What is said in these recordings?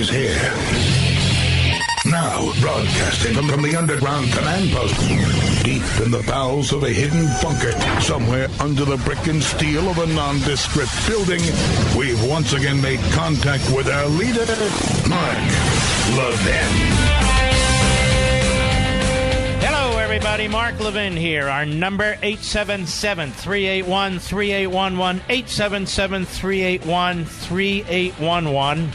is here. Now, broadcasting from the underground command post, deep in the bowels of a hidden bunker, somewhere under the brick and steel of a nondescript building, we've once again made contact with our leader, Mark Levin. Hello, everybody. Mark Levin here. Our number, 877-381-3811, 877-381-3811.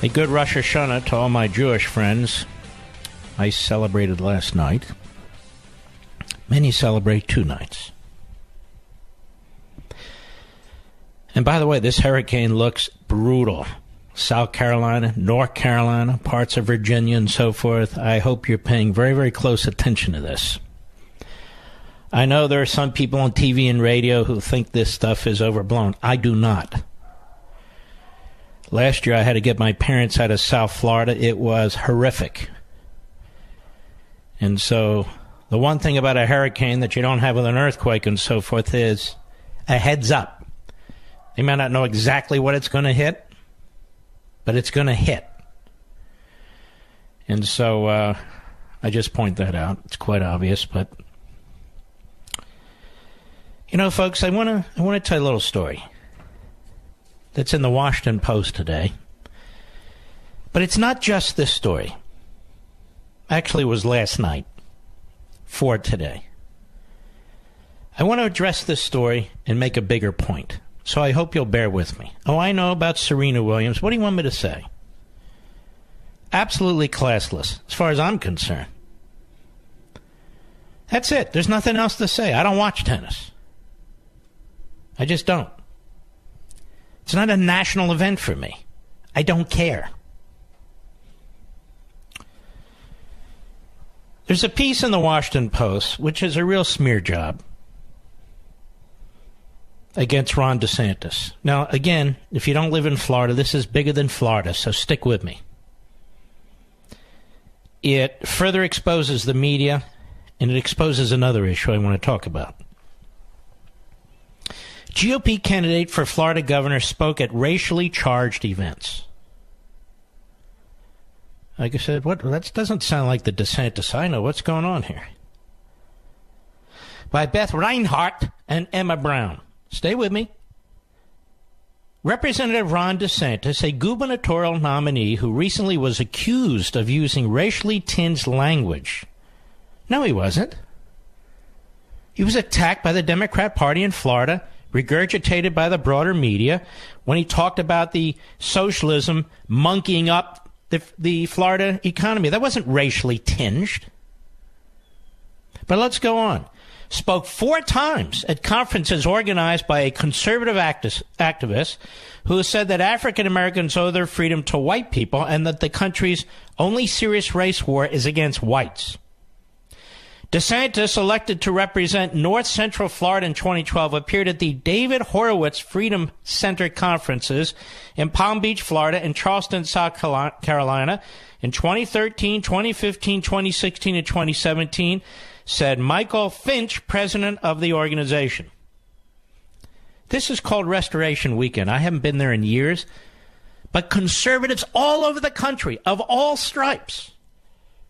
A good Rosh Hashanah to all my Jewish friends. I celebrated last night. Many celebrate two nights. And by the way, this hurricane looks brutal. South Carolina, North Carolina, parts of Virginia, and so forth. I hope you're paying very, very close attention to this. I know there are some people on TV and radio who think this stuff is overblown. I do not. Last year, I had to get my parents out of South Florida. It was horrific. And so the one thing about a hurricane that you don't have with an earthquake and so forth is a heads up. They may not know exactly what it's going to hit, but it's going to hit. And so I just point that out. It's quite obvious, but you know, folks, I want to tell you a little story that's in the Washington Post today. But it's not just this story. Actually, it was last night for today. I want to address this story and make a bigger point. So I hope you'll bear with me. Oh, I know about Serena Williams. What do you want me to say? Absolutely classless, as far as I'm concerned. That's it. There's nothing else to say. I don't watch tennis. I just don't. It's not a national event for me. I don't care. There's a piece in the Washington Post, which is a real smear job against Ron DeSantis. Now, again, if you don't live in Florida, this is bigger than Florida, so stick with me. It further exposes the media, and it exposes another issue I want to talk about. GOP candidate for Florida governor spoke at racially charged events. Like I said, that doesn't sound like the DeSantis I know. What's going on here? By Beth Reinhardt and Emma Brown. Stay with me. Representative Ron DeSantis, a gubernatorial nominee who recently was accused of using racially tinged language. No, he wasn't. He was attacked by the Democrat Party in Florida, regurgitated by the broader media when he talked about the socialism monkeying up the Florida economy. That wasn't racially tinged. But let's go on. Spoke 4 times at conferences organized by a conservative activist who said that African Americans owe their freedom to white people and that the country's only serious race war is against whites. DeSantis, elected to represent North Central Florida in 2012, appeared at the David Horowitz Freedom Center conferences in Palm Beach, Florida, and Charleston, South Carolina in 2013, 2015, 2016, and 2017, said Michael Finch, president of the organization. This is called Restoration Weekend. I haven't been there in years, but conservatives all over the country, of all stripes,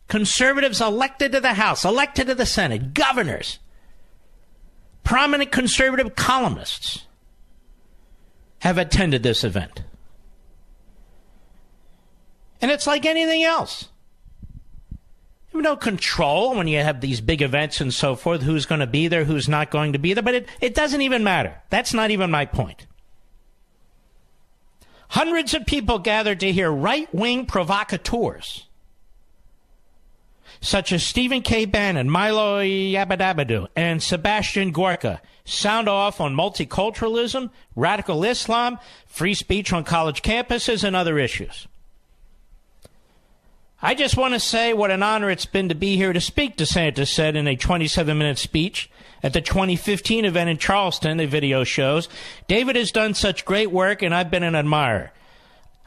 conservatives elected to the House, elected to the Senate, governors, prominent conservative columnists have attended this event. And it's like anything else. You have no control when you have these big events and so forth, who's going to be there, who's not going to be there, but it doesn't even matter. That's not even my point. Hundreds of people gathered to hear right-wing provocateurs such as Stephen K. Bannon, Milo Yiannopoulos, and Sebastian Gorka sound off on multiculturalism, radical Islam, free speech on college campuses, and other issues. I just want to say what an honor it's been to be here to speak, DeSantis said in a 27-minute speech at the 2015 event in Charleston, the video shows. David has done such great work, and I've been an admirer.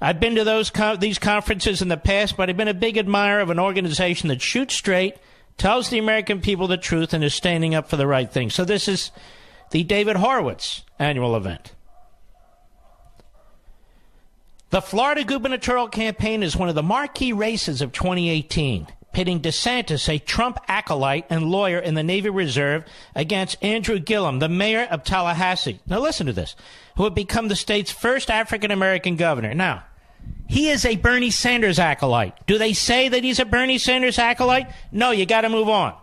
I've been to these conferences in the past, but I've been a big admirer of an organization that shoots straight, tells the American people the truth, and is standing up for the right thing. So this is the David Horowitz annual event. The Florida gubernatorial campaign is one of the marquee races of 2018, pitting DeSantis, a Trump acolyte and lawyer in the Navy Reserve, against Andrew Gillum, the mayor of Tallahassee. Now listen to this, who would become the state's first African-American governor. Now, he is a Bernie Sanders acolyte. Do they say that he's a Bernie Sanders acolyte? No, you got to move on.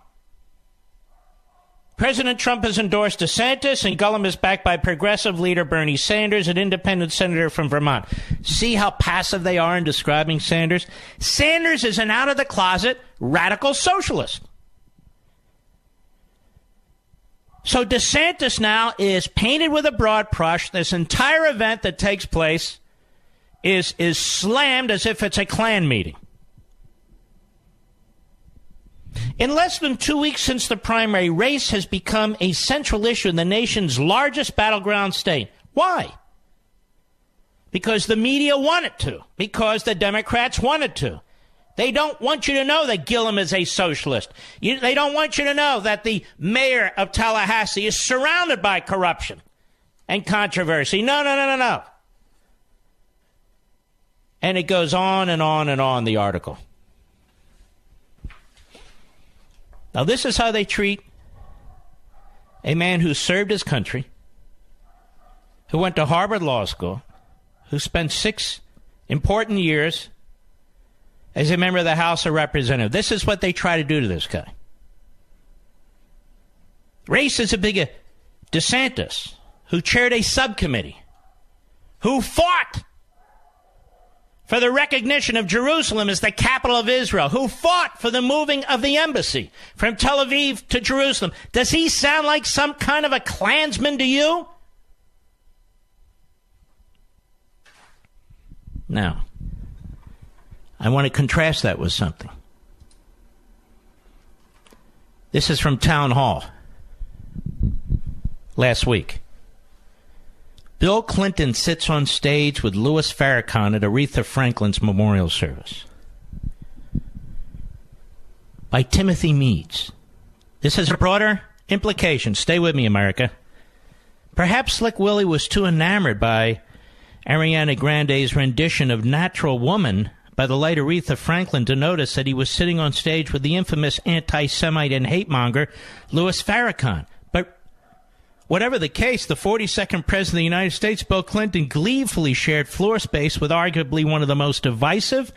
President Trump has endorsed DeSantis, and Gillum is backed by progressive leader Bernie Sanders, an independent senator from Vermont. See how passive they are in describing Sanders? Sanders is an out-of-the-closet radical socialist. So DeSantis now is painted with a broad brush. This entire event that takes place is slammed as if it's a Klan meeting. In less than 2 weeks since the primary, race has become a central issue in the nation's largest battleground state. Why? Because the media want it to. Because the Democrats want it to. They don't want you to know that Gillum is a socialist. They don't want you to know that the mayor of Tallahassee is surrounded by corruption and controversy. No. And it goes on and on and on, the article. Now, this is how they treat a man who served his country, who went to Harvard Law School, who spent 6 important years as a member of the House of Representatives. This is what they try to do to this guy. Race is a big DeSantis, who chaired a subcommittee, who fought for the recognition of Jerusalem as the capital of Israel, who fought for the moving of the embassy from Tel Aviv to Jerusalem. Does he sound like some kind of a Klansman to you? Now, I want to contrast that with something. This is from Town Hall last week. Bill Clinton sits on stage with Louis Farrakhan at Aretha Franklin's memorial service. By Timothy Meads. This has a broader implication. Stay with me, America. Perhaps Slick Willie was too enamored by Ariana Grande's rendition of Natural Woman by the late Aretha Franklin to notice that he was sitting on stage with the infamous anti-Semite and hate-monger Louis Farrakhan. Whatever the case, the 42nd President of the United States, Bill Clinton, gleefully shared floor space with arguably one of the most divisive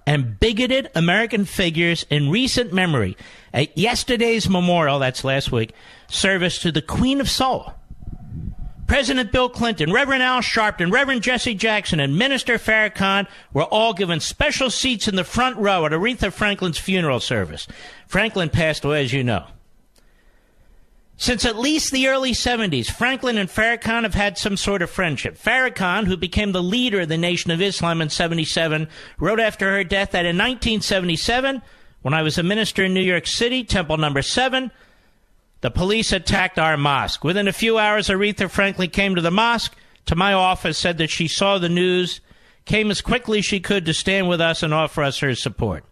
and bigoted American figures in recent memory at yesterday's memorial, that's last week, service to the Queen of Soul. President Bill Clinton, Reverend Al Sharpton, Reverend Jesse Jackson, and Minister Farrakhan were all given special seats in the front row at Aretha Franklin's funeral service. Franklin passed away, as you know. Since at least the early 70s, Franklin and Farrakhan have had some sort of friendship. Farrakhan, who became the leader of the Nation of Islam in 77, wrote after her death that in 1977, when I was a minister in New York City, Temple number 7, the police attacked our mosque. Within a few hours, Aretha Franklin came to the mosque, to my office, said that she saw the news, came as quickly as she could to stand with us and offer us her support.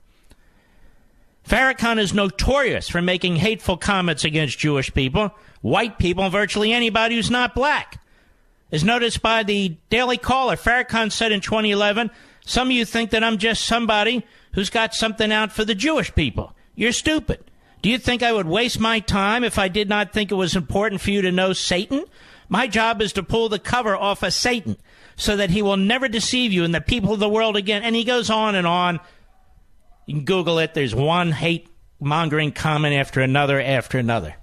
Farrakhan is notorious for making hateful comments against Jewish people, white people, and virtually anybody who's not black. As noticed by the Daily Caller, Farrakhan said in 2011, "Some of you think that I'm just somebody who's got something out for the Jewish people. You're stupid. Do you think I would waste my time if I did not think it was important for you to know Satan? My job is to pull the cover off of Satan so that he will never deceive you and the people of the world again." And he goes on and on. You can Google it. There's one hate-mongering comment after another after another.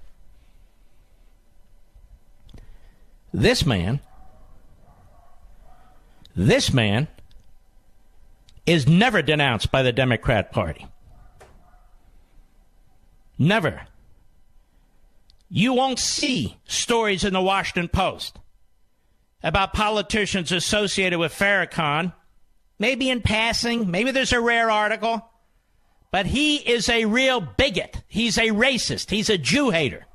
This man is never denounced by the Democrat Party. Never. You won't see stories in the Washington Post about politicians associated with Farrakhan. Maybe in passing, maybe there's a rare article. But he is a real bigot. He's a racist. He's a Jew hater.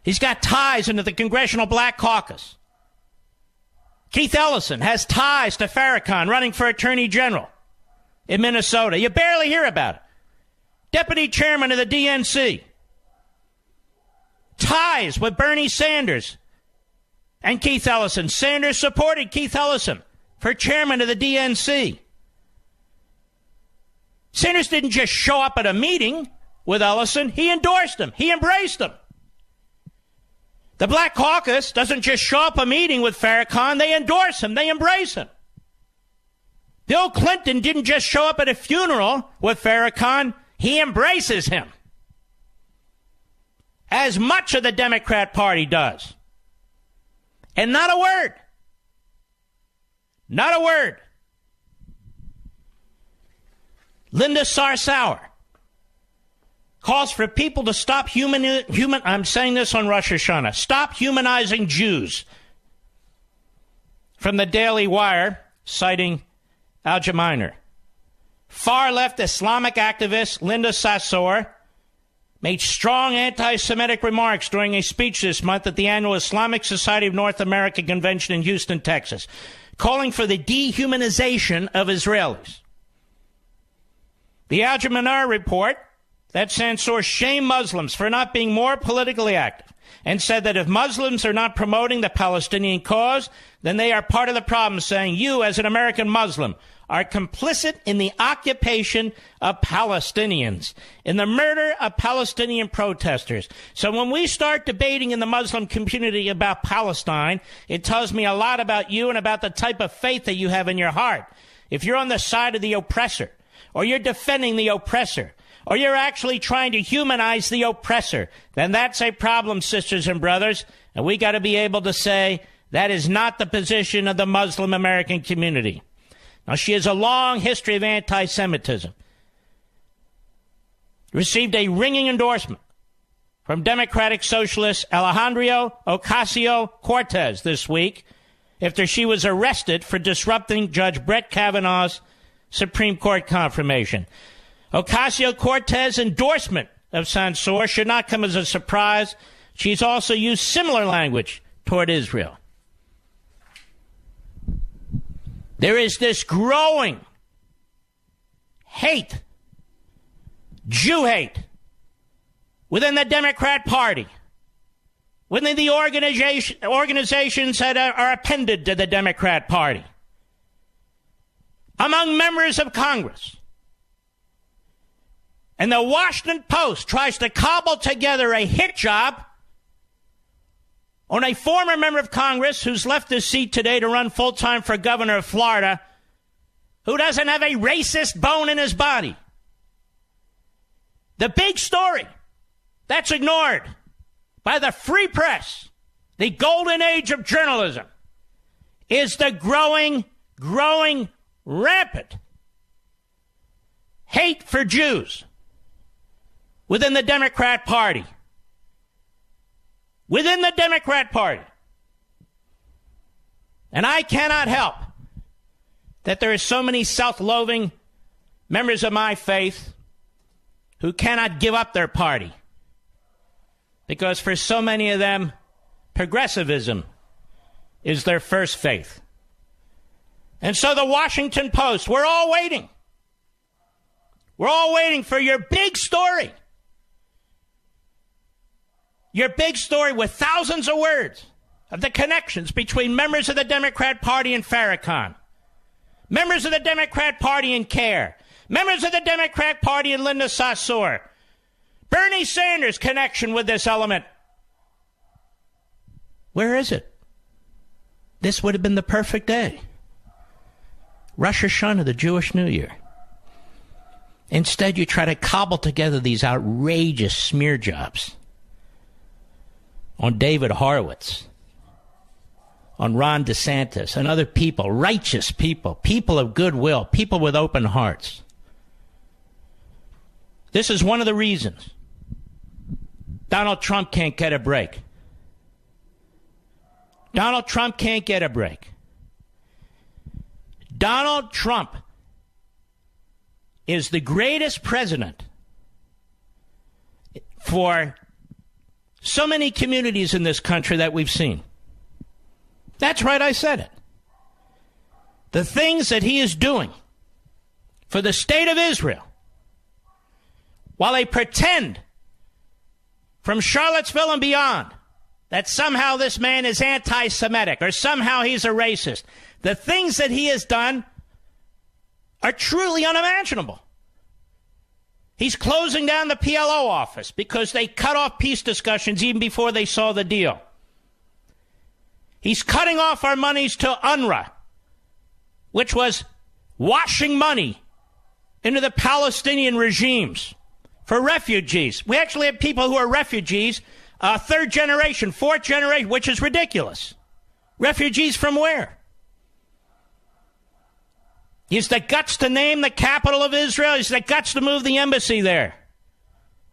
He's got ties into the Congressional Black Caucus. Keith Ellison has ties to Farrakhan, running for Attorney General in Minnesota. You barely hear about it. Deputy Chairman of the DNC. Ties with Bernie Sanders and Keith Ellison. Sanders supported Keith Ellison for chairman of the DNC. Sanders didn't just show up at a meeting with Ellison. He endorsed him. He embraced him. The Black Caucus doesn't just show up a meeting with Farrakhan. They endorse him. They embrace him. Bill Clinton didn't just show up at a funeral with Farrakhan. He embraces him. As much of the Democrat Party does. And not a word. Not a word. Linda Sarsour calls for people to stop I'm saying this on Rosh Hashanah, stop humanizing Jews. From the Daily Wire, citing Al Jaminer. Far-left Islamic activist Linda Sarsour made strong anti-Semitic remarks during a speech this month at the annual Islamic Society of North America convention in Houston, Texas, calling for the dehumanization of Israelis. The Al Jaminer report that Sarsour shamed Muslims for not being more politically active and said that if Muslims are not promoting the Palestinian cause, then they are part of the problem, saying you, as an American Muslim, are complicit in the occupation of Palestinians, in the murder of Palestinian protesters. So when we start debating in the Muslim community about Palestine, it tells me a lot about you and about the type of faith that you have in your heart. If you're on the side of the oppressor, or you're defending the oppressor, or you're actually trying to humanize the oppressor, then that's a problem, sisters and brothers. And we got to be able to say that is not the position of the Muslim American community. Now, she has a long history of anti-Semitism. Received a ringing endorsement from Democratic Socialist Alejandro Ocasio-Cortez this week after she was arrested for disrupting Judge Brett Kavanaugh's Supreme Court confirmation. Ocasio-Cortez's endorsement of Sarsour should not come as a surprise. She's also used similar language toward Israel. There is this growing hate, Jew hate, within the Democrat Party, within the organizations that are appended to the Democrat Party, among members of Congress. And the Washington Post tries to cobble together a hit job on a former member of Congress who's left his seat today to run full-time for governor of Florida, who doesn't have a racist bone in his body. The big story that's ignored by the free press, the golden age of journalism, is the growing, rampant hate for Jews within the Democrat Party. Within the Democrat Party. And I cannot help that there are so many self-loathing members of my faith who cannot give up their party. Because for so many of them, progressivism is their first faith. And so the Washington Post, we're all waiting. We're all waiting for your big story. Your big story with thousands of words of the connections between members of the Democrat Party and Farrakhan, members of the Democrat Party and CARE, members of the Democrat Party and Linda Sarsour, Bernie Sanders' connection with this element. Where is it? This would have been the perfect day. Rosh Hashanah, the Jewish New Year. Instead, you try to cobble together these outrageous smear jobs on David Horowitz, on Ron DeSantis, and other people, righteous people, people of goodwill, people with open hearts. This is one of the reasons Donald Trump can't get a break. Donald Trump can't get a break. Donald Trump is the greatest president for so many communities in this country that we've seen. That's right, I said it. The things that he is doing for the state of Israel, while they pretend from Charlottesville and beyond that somehow this man is anti-Semitic or somehow he's a racist. The things that he has done are truly unimaginable. He's closing down the PLO office because they cut off peace discussions even before they saw the deal. He's cutting off our monies to UNRWA, which was washing money into the Palestinian regimes for refugees. We actually have people who are refugees, third generation, fourth generation, which is ridiculous. Refugees from where? He has the guts to name the capital of Israel. He has the guts to move the embassy there.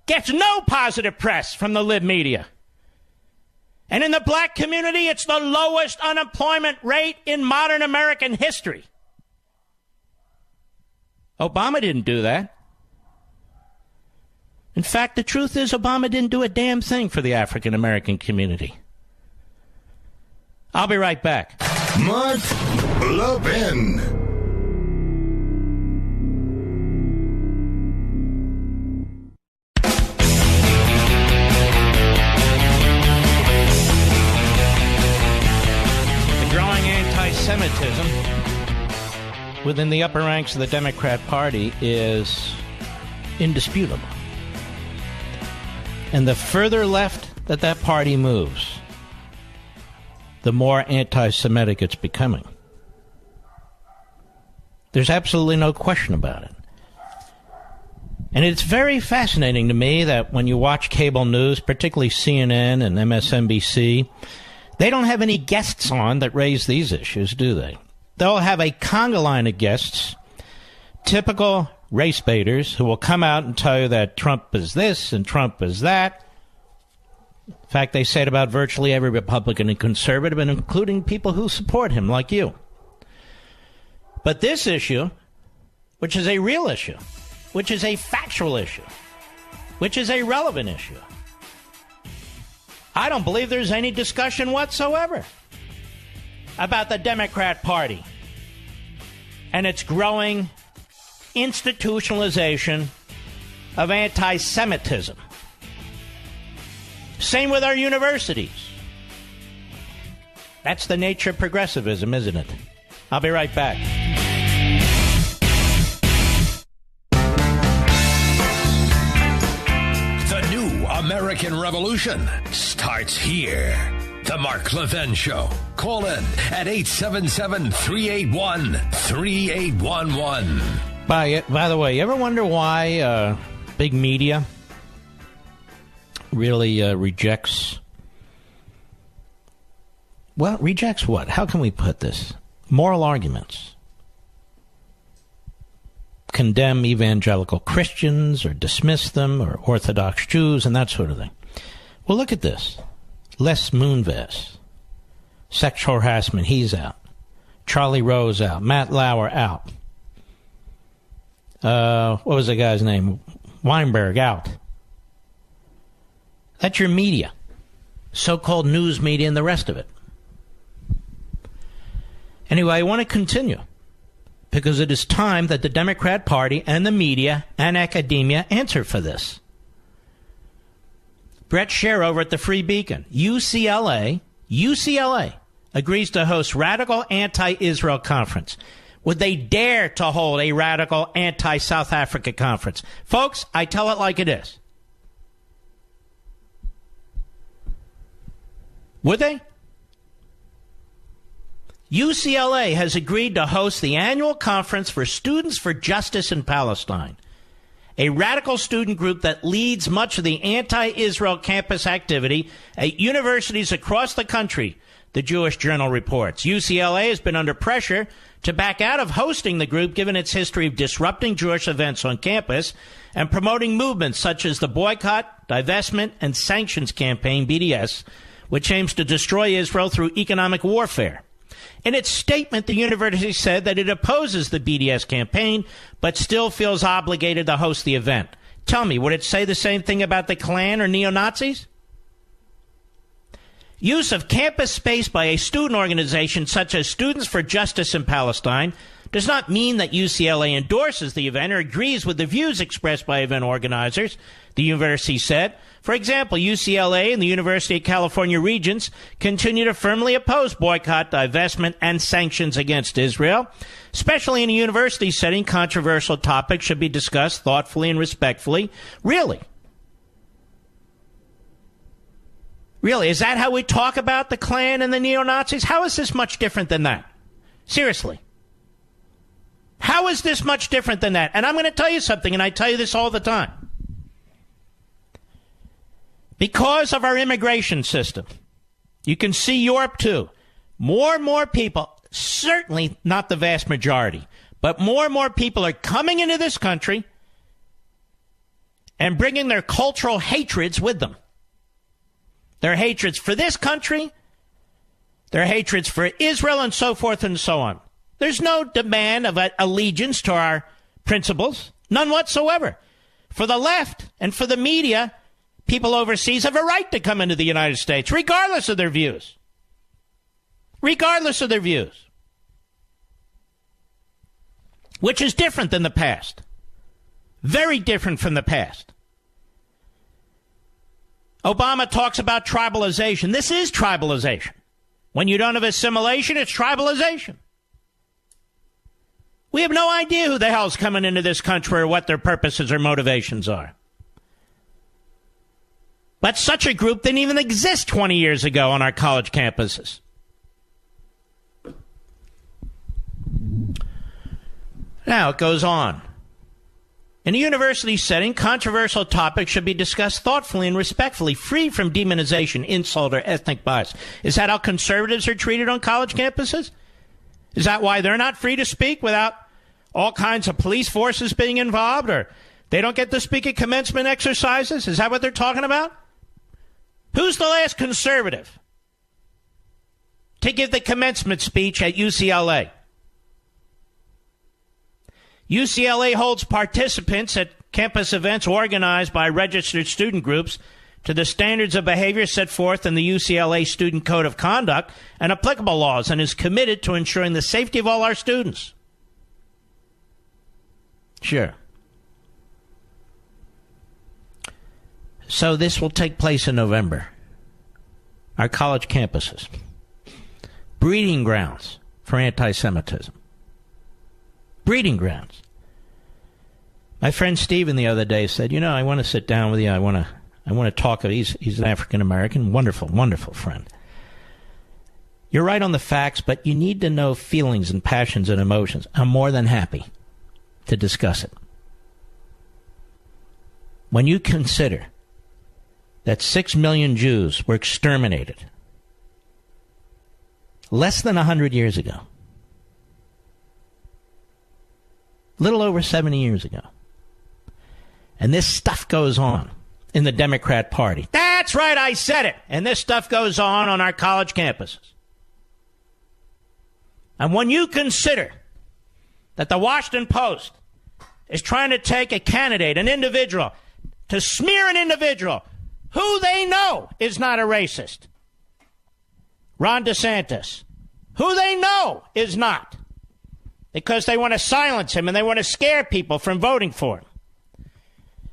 Gets no positive press from the lib media. And in the black community, it's the lowest unemployment rate in modern American history. Obama didn't do that. In fact, the truth is Obama didn't do a damn thing for the African American community. I'll be right back. Mark Levin. Anti-Semitism within the upper ranks of the Democrat Party is indisputable. And the further left that party moves, the more anti-Semitic it's becoming. There's absolutely no question about it. And it's very fascinating to me that when you watch cable news, particularly CNN and MSNBC, they don't have any guests on that raise these issues, do they? They'll have a conga line of guests, typical race baiters, who will come out and tell you that Trump is this and Trump is that. In fact, they say it about virtually every Republican and conservative, and including people who support him, like you. But this issue, which is a real issue, which is a factual issue, which is a relevant issue, I don't believe there's any discussion whatsoever about the Democrat Party and its growing institutionalization of anti-Semitism. Same with our universities. That's the nature of progressivism, isn't it? I'll be right back. American Revolution starts here. The Mark Levin Show. Call in at 877-381-3811. By the way, you ever wonder why big media really rejects what? How can we put this? Moral arguments. Condemn evangelical Christians or dismiss them or Orthodox Jews and that sort of thing. Well, look at this. Les Moonves. Sexual harassment, he's out. Charlie Rose out. Matt Lauer out. What was the guy's name? Weinberg out. That's your media. So-called news media and the rest of it. Anyway, I want to continue, because it is time that the Democrat Party and the media and academia answer for this. Brett Scher over at the Free Beacon. UCLA agrees to host radical anti-Israel conference. Would they dare to hold a radical anti-South Africa conference? Folks, I tell it like it is. Would they? UCLA has agreed to host the annual conference for Students for Justice in Palestine, a radical student group that leads much of the anti-Israel campus activity at universities across the country, the Jewish Journal reports. UCLA has been under pressure to back out of hosting the group given its history of disrupting Jewish events on campus and promoting movements such as the Boycott, Divestment, and Sanctions Campaign, BDS, which aims to destroy Israel through economic warfare. In its statement, the university said that it opposes the BDS campaign, but still feels obligated to host the event. Tell me, would it say the same thing about the Klan or neo-Nazis? Use of campus space by a student organization such as Students for Justice in Palestine does not mean that UCLA endorses the event or agrees with the views expressed by event organizers, the university said. For example, UCLA and the University of California Regents continue to firmly oppose boycott, divestment, and sanctions against Israel. Especially in a university setting, controversial topics should be discussed thoughtfully and respectfully. Really? Really, is that how we talk about the Klan and the neo-Nazis? How is this much different than that? Seriously. How is this much different than that? And I'm going to tell you something, and I tell you this all the time. Because of our immigration system, you can see Europe too. More and more people, certainly not the vast majority, but more and more people are coming into this country and bringing their cultural hatreds with them. Their hatreds for this country, their hatreds for Israel, and so forth and so on. There's no demand of allegiance to our principles, none whatsoever. For the left and for the media, people overseas have a right to come into the United States, regardless of their views. Regardless of their views. Which is different than the past. Very different from the past. Obama talks about tribalization. This is tribalization. When you don't have assimilation, it's tribalization. We have no idea who the hell's coming into this country or what their purposes or motivations are. But such a group didn't even exist 20 years ago on our college campuses. Now it goes on. In a university setting, controversial topics should be discussed thoughtfully and respectfully, free from demonization, insult, or ethnic bias. Is that how conservatives are treated on college campuses? Is that why they're not free to speak without all kinds of police forces being involved, or they don't get to speak at commencement exercises? Is that what they're talking about? Who's the last conservative to give the commencement speech at UCLA? UCLA holds participants at campus events organized by registered student groups to the standards of behavior set forth in the UCLA Student Code of Conduct and applicable laws, and is committed to ensuring the safety of all our students. Sure. So this will take place in November. Our college campuses. Breeding grounds for anti-Semitism. Breeding grounds. My friend Stephen the other day said, I want to sit down with you. I want to talk. He's an African-American, wonderful, wonderful friend. You're right on the facts, but you need to know feelings and passions and emotions. I'm more than happy to discuss it. When you consider that 6 million Jews were exterminated less than 100 years ago, little over 70 years ago, and this stuff goes on in the Democrat Party. That's right, I said it. And this stuff goes on our college campuses. And when you consider that the Washington Post is trying to take a candidate, an individual, to smear an individual who they know is not a racist, Ron DeSantis, who they know is not, because they want to silence him and they want to scare people from voting for him.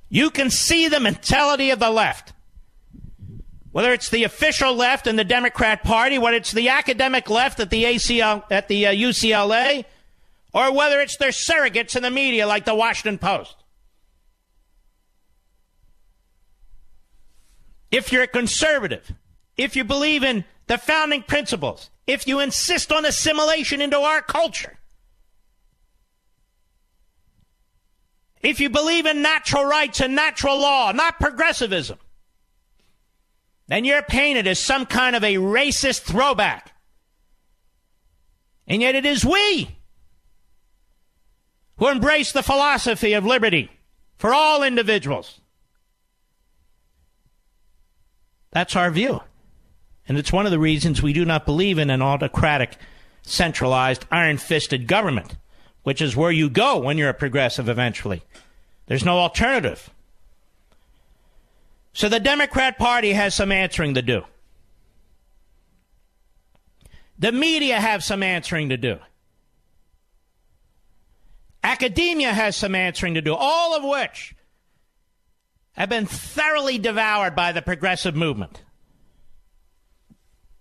You can see the mentality of the left. Whether it's the official left in the Democrat Party, whether it's the academic left at the UCLA, or whether it's their surrogates in the media like the Washington Post. If you're a conservative, if you believe in the founding principles, if you insist on assimilation into our culture, if you believe in natural rights and natural law, not progressivism, then you're painted as some kind of a racist throwback. And yet it is we who embrace the philosophy of liberty for all individuals. That's our view. And it's one of the reasons we do not believe in an autocratic, centralized, iron-fisted government, which is where you go when you're a progressive eventually. There's no alternative. So the Democrat Party has some answering to do. The media have some answering to do. Academia has some answering to do, all of which have been thoroughly devoured by the progressive movement.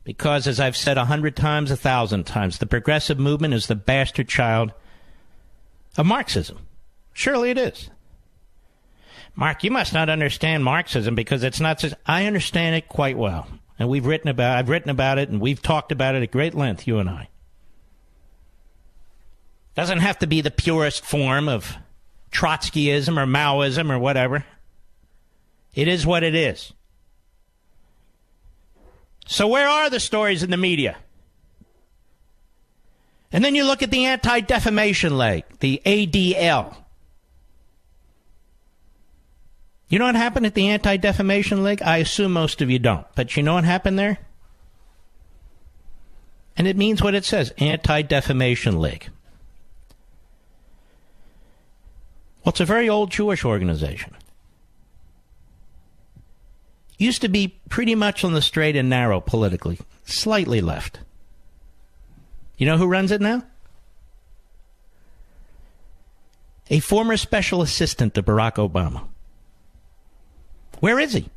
Because, as I've said 100 times, 1,000 times, the progressive movement is the bastard child of Marxism. Surely it is. Mark, you must not understand Marxism because it's not... I understand it quite well. And I've written about it, and we've talked about it at great length, you and I. Doesn't have to be the purest form of Trotskyism or Maoism or whatever. It is what it is. So where are the stories in the media? And then you look at the Anti-Defamation League, the ADL. You know what happened at the Anti-Defamation League? I assume most of you don't. But you know what happened there? And it means what it says, Anti-Defamation League. Well, it's a very old Jewish organization. Used to be pretty much on the straight and narrow politically, slightly left. You know who runs it now? A former special assistant to Barack Obama. Where is he?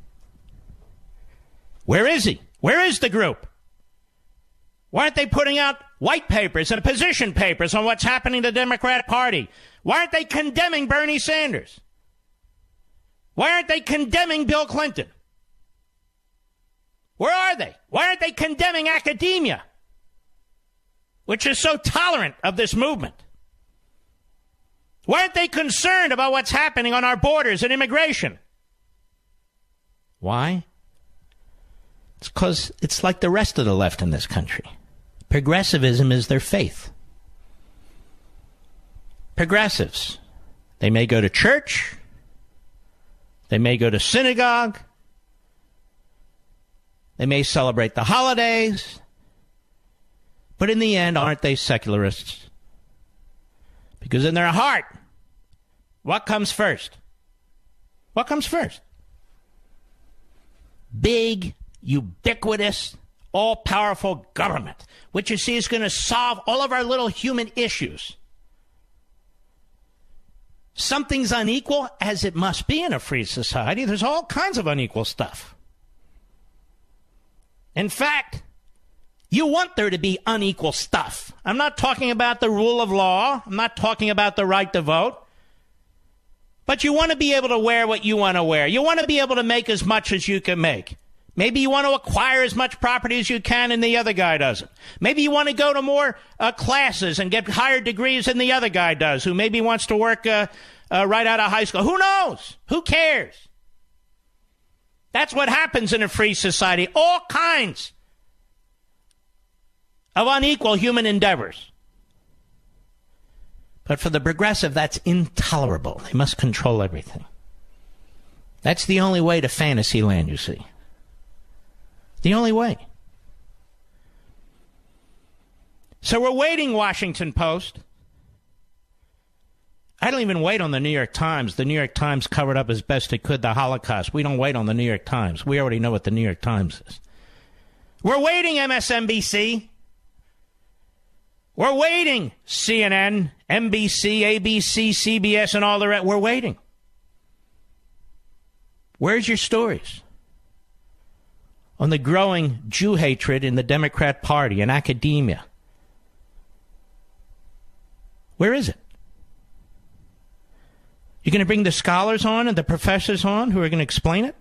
Where is he? Where is the group? Why aren't they putting out white papers and position papers on what's happening to the Democrat Party? Why aren't they condemning Bernie Sanders? Why aren't they condemning Bill Clinton? Where are they? Why aren't they condemning academia, which is so tolerant of this movement? Why aren't they concerned about what's happening on our borders and immigration? Why? It's because it's like the rest of the left in this country. Progressivism is their faith. Progressives. They may go to church. They may go to synagogue. They may celebrate the holidays. But in the end, aren't they secularists? Because in their heart, what comes first? What comes first? Big, ubiquitous, all-powerful government, which you see is going to solve all of our little human issues. Something's unequal, as it must be in a free society. There's all kinds of unequal stuff. In fact, you want there to be unequal stuff. I'm not talking about the rule of law. I'm not talking about the right to vote. But you want to be able to wear what you want to wear. You want to be able to make as much as you can make. Maybe you want to acquire as much property as you can and the other guy doesn't. Maybe you want to go to more classes and get higher degrees than the other guy does, who maybe wants to work right out of high school. Who knows? Who cares? That's what happens in a free society. All kinds of unequal human endeavors. But for the progressive, that's intolerable. They must control everything. That's the only way to fantasy land, you see. The only way. So we're waiting, Washington Post. I don't even wait on the New York Times. The New York Times covered up as best it could the Holocaust. We don't wait on the New York Times. We already know what the New York Times is. We're waiting, MSNBC. We're waiting, CNN, NBC, ABC, CBS, and all the rest. We're waiting. Where's your stories on the growing Jew hatred in the Democrat Party and academia? Where is it? You're going to bring the scholars on and the professors on who are going to explain it?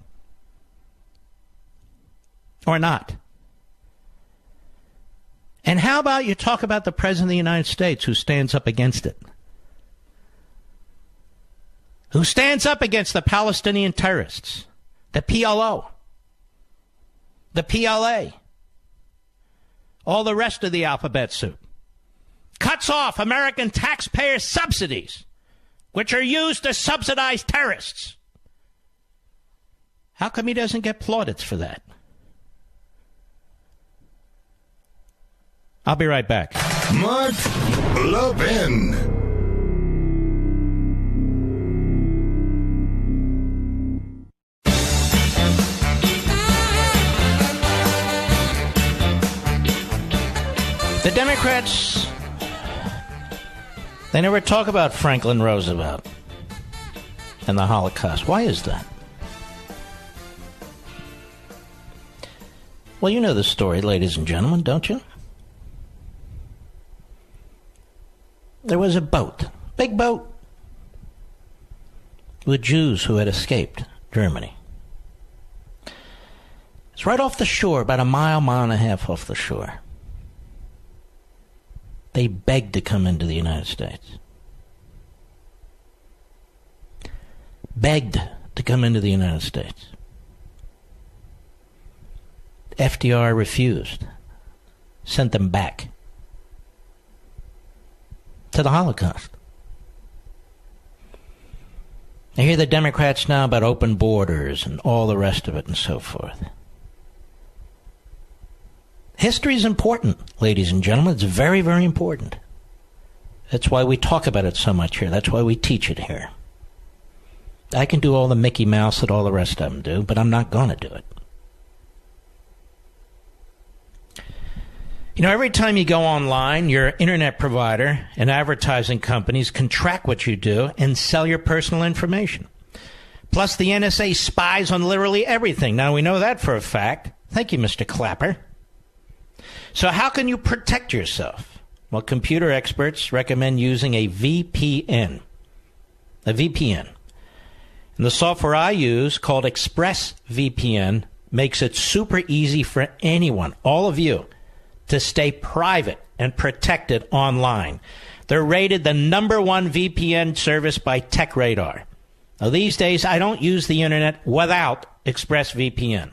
Or not? And how about you talk about the President of the United States who stands up against it? Who stands up against the Palestinian terrorists, the PLO, the PLA, all the rest of the alphabet soup. Cuts off American taxpayer subsidies, which are used to subsidize terrorists. How come he doesn't get plaudits for that? I'll be right back. Mark Levin. The Democrats They never talk about Franklin Roosevelt and the Holocaust. Why is that? Well, you know the story, ladies and gentlemen, don't you? There was a boat, big boat, with Jews who had escaped Germany. It's right off the shore, about a mile and a half off the shore. They begged to come into the United States. Begged to come into the United States. FDR refused. Sent them back to the Holocaust. I hear the Democrats now about open borders and all the rest of it and so forth. History is important, ladies and gentlemen. It's very, very important. That's why we talk about it so much here. That's why we teach it here. I can do all the Mickey Mouse that all the rest of them do, but I'm not going to do it. You know, every time you go online, your internet provider and advertising companies can track what you do and sell your personal information. Plus, the NSA spies on literally everything. Now, we know that for a fact. Thank you, Mr. Clapper. So how can you protect yourself? Well, computer experts recommend using a VPN. A VPN. And the software I use, called ExpressVPN, makes it super easy for anyone, all of you, to stay private and protected online. They're rated the #1 VPN service by TechRadar. Now, these days, I don't use the internet without ExpressVPN.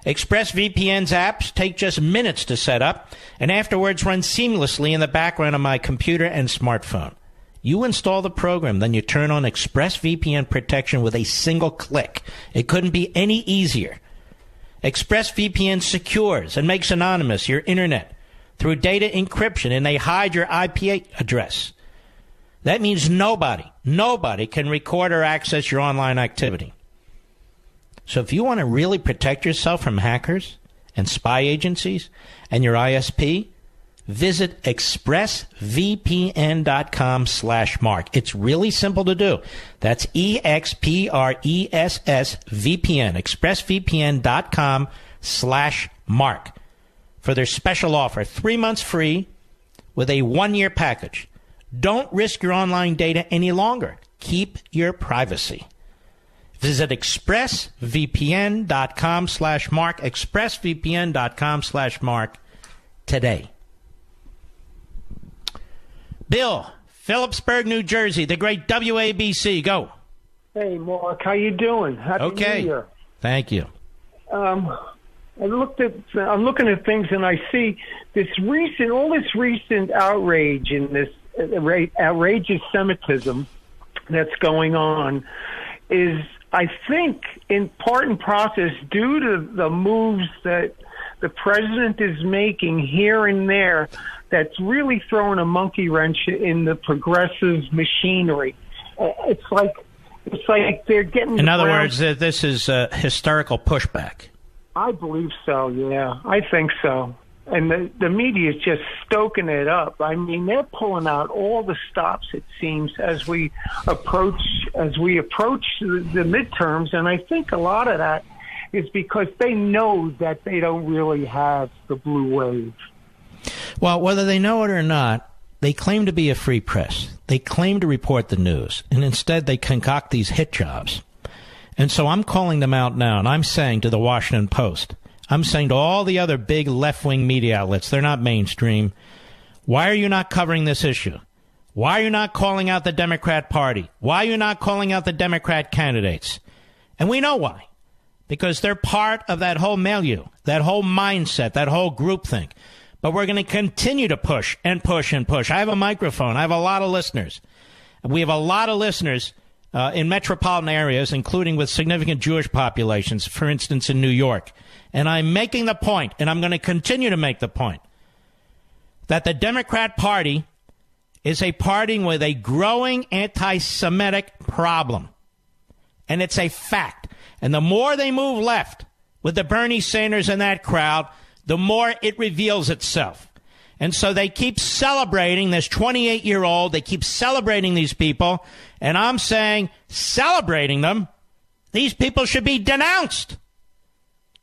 ExpressVPN's apps take just minutes to set up and afterwards run seamlessly in the background of my computer and smartphone. You install the program, then you turn on ExpressVPN protection with a single click. It couldn't be any easier. ExpressVPN secures and makes anonymous your internet through data encryption, and they hide your IP address. That means nobody can record or access your online activity. So if you want to really protect yourself from hackers and spy agencies and your ISP, visit expressvpn.com/Mark. It's really simple to do. That's EXPRESSVPN, expressvpn.com/Mark for their special offer. 3 months free with a 1-year package. Don't risk your online data any longer. Keep your privacy. Visit expressvpn.com/Mark, expressvpn.com/Mark today. Bill, Phillipsburg, New Jersey, the great WABC. Go. Hey, Mark, how you doing? Happy New Year. Thank you. I'm looking at things and I see all this recent outrage and this outrageous Semitism that's going on is, I think, in part and process due to the moves that the president is making here and there that's really throwing a monkey wrench in the progressive machinery. It's like they're getting... In other words, this is a historical pushback. I believe so, yeah. I think so. And the media is just stoking it up. I mean, they're pulling out all the stops, it seems, as we approach the midterms. And I think a lot of that is because they know that they don't really have the blue wave. Well, whether they know it or not, they claim to be a free press. They claim to report the news. And instead, they concoct these hit jobs. And so I'm calling them out now, and I'm saying to the Washington Post, I'm saying to all the other big left-wing media outlets, they're not mainstream, why are you not covering this issue? Why are you not calling out the Democrat Party? Why are you not calling out the Democrat candidates? And we know why. Because they're part of that whole milieu, that whole mindset, that whole groupthink. But we're going to continue to push and push and push. I have a microphone. I have a lot of listeners. We have a lot of listeners in metropolitan areas, including with significant Jewish populations, for instance, in New York. And I'm making the point, and I'm going to continue to make the point, that the Democrat Party is a party with a growing anti-Semitic problem. And it's a fact. And the more they move left with the Bernie Sanders and that crowd, the more it reveals itself. And so they keep celebrating this 28-year-old. They keep celebrating these people. And I'm saying, celebrating them, these people should be denounced.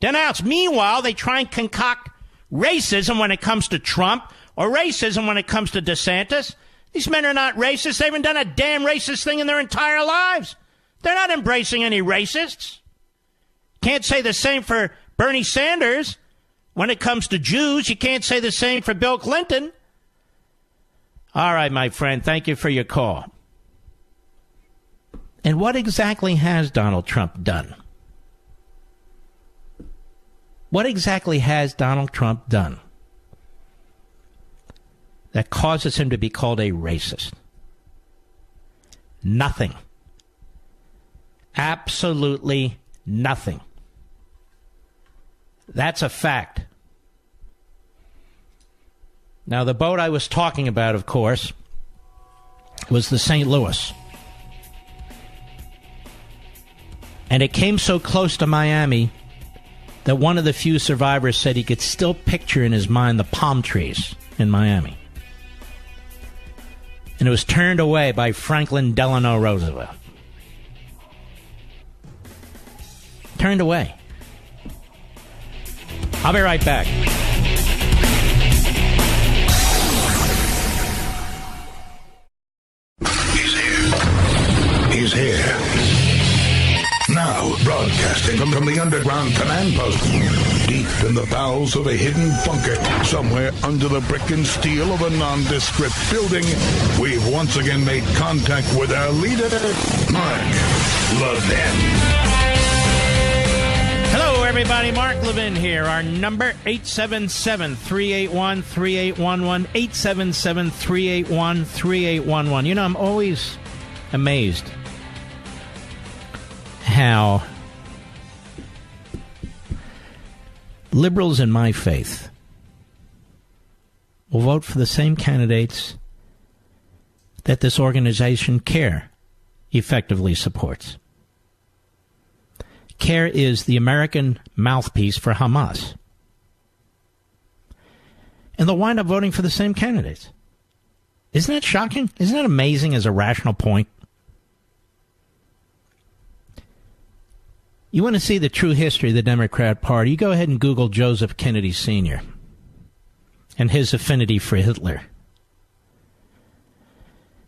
Denounced. Meanwhile, they try and concoct racism when it comes to Trump or racism when it comes to DeSantis. These men are not racist. They haven't done a damn racist thing in their entire lives. They're not embracing any racists. Can't say the same for Bernie Sanders. When it comes to Jews, you can't say the same for Bill Clinton. All right, my friend, thank you for your call. And what exactly has Donald Trump done? What exactly has Donald Trump done that causes him to be called a racist? Nothing. Absolutely nothing. That's a fact. Now, the boat I was talking about, of course, was the St. Louis. And it came so close to Miami that one of the few survivors said he could still picture in his mind the palm trees in Miami. And it was turned away by Franklin Delano Roosevelt. Turned away. I'll be right back. He's here. Now, broadcasting from the underground command post, deep in the bowels of a hidden bunker, somewhere under the brick and steel of a nondescript building, we've once again made contact with our leader, Mark Levin. Hello, everybody. Mark Levin here. Our number, 877-381-3811, 877-381-3811. You know, I'm always amazed how liberals in my faith will vote for the same candidates that this organization, CARE, effectively supports. CARE is the American mouthpiece for Hamas. And they'll wind up voting for the same candidates. Isn't that shocking? Isn't that amazing as a rational point? You want to see the true history of the Democrat Party, you go ahead and Google Joseph Kennedy Sr. and his affinity for Hitler.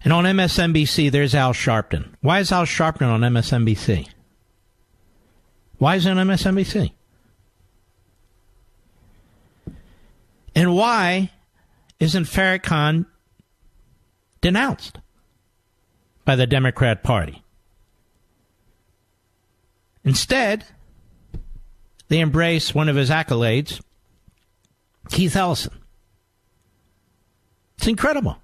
And on MSNBC, there's Al Sharpton. Why is Al Sharpton on MSNBC? Why is it on MSNBC? And why isn't Farrakhan denounced by the Democrat Party? Instead, they embrace one of his accolades, Keith Ellison. It's incredible.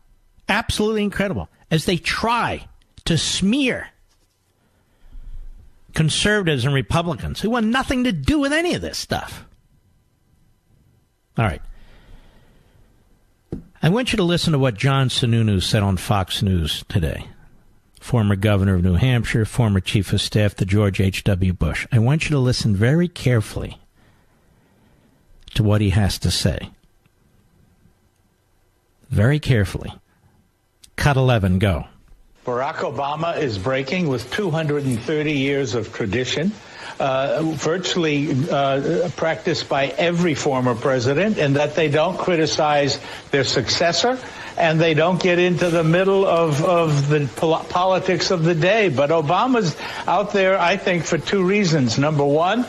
Absolutely incredible. As they try to smear conservatives and Republicans who want nothing to do with any of this stuff. All right. I want you to listen to what John Sununu said on Fox News today. Former governor of New Hampshire, former chief of staff to George H.W. Bush. I want you to listen very carefully to what he has to say. Very carefully. Cut 11, go. Barack Obama is breaking with 230 years of tradition, virtually practiced by every former president, and that they don't criticize their successor and they don't get into the middle of the politics of the day. But Obama's out there, I think, for two reasons. Number one,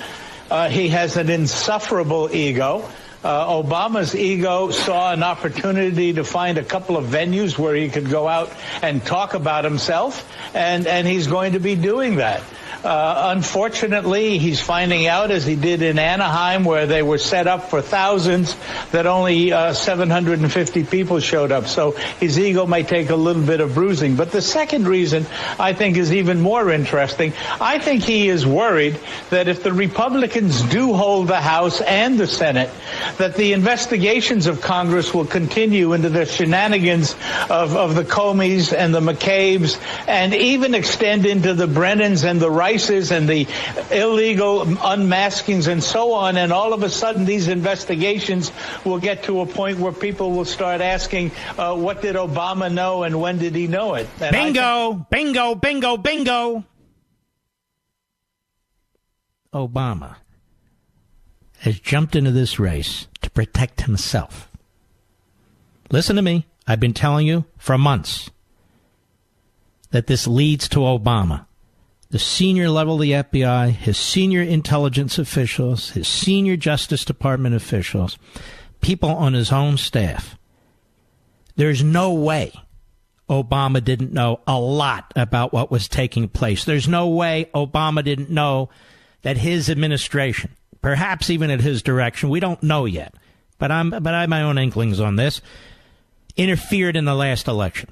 he has an insufferable ego. Obama's ego saw an opportunity to find a couple of venues where he could go out and talk about himself, and he's going to be doing that. Unfortunately, he's finding out, as he did in Anaheim, where they were set up for thousands, that only 750 people showed up. So his ego may take a little bit of bruising. But the second reason, I think, is even more interesting. I think he is worried that if the Republicans do hold the House and the Senate, that the investigations of Congress will continue into the shenanigans of the Comeys and the McCabe's, and even extend into the Brennans and the Rice devices and the illegal unmaskings and so on. And all of a sudden, these investigations will get to a point where people will start asking, what did Obama know and when did he know it? And bingo, bingo, bingo, bingo. Obama has jumped into this race to protect himself. Listen to me. I've been telling you for months that this leads to Obama. The senior level of the FBI, his senior intelligence officials, his senior Justice Department officials, people on his own staff. There's no way Obama didn't know a lot about what was taking place. There's no way Obama didn't know that his administration, perhaps even at his direction, we don't know yet, but I have my own inklings on this, interfered in the last election.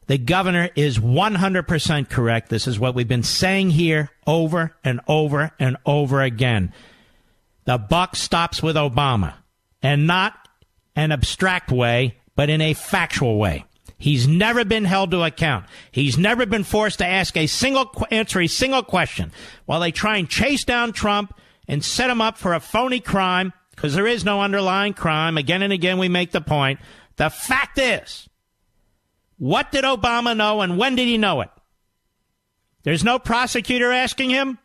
The governor is 100% correct. This is what we've been saying here over and over and over again. The buck stops with Obama, and not an abstract way, but in a factual way. He's never been held to account. He's never been forced to answer a single question while they try and chase down Trump and set him up for a phony crime, because there is no underlying crime. Again and again, we make the point. The fact is, what did Obama know and when did he know it? There's no prosecutor asking him.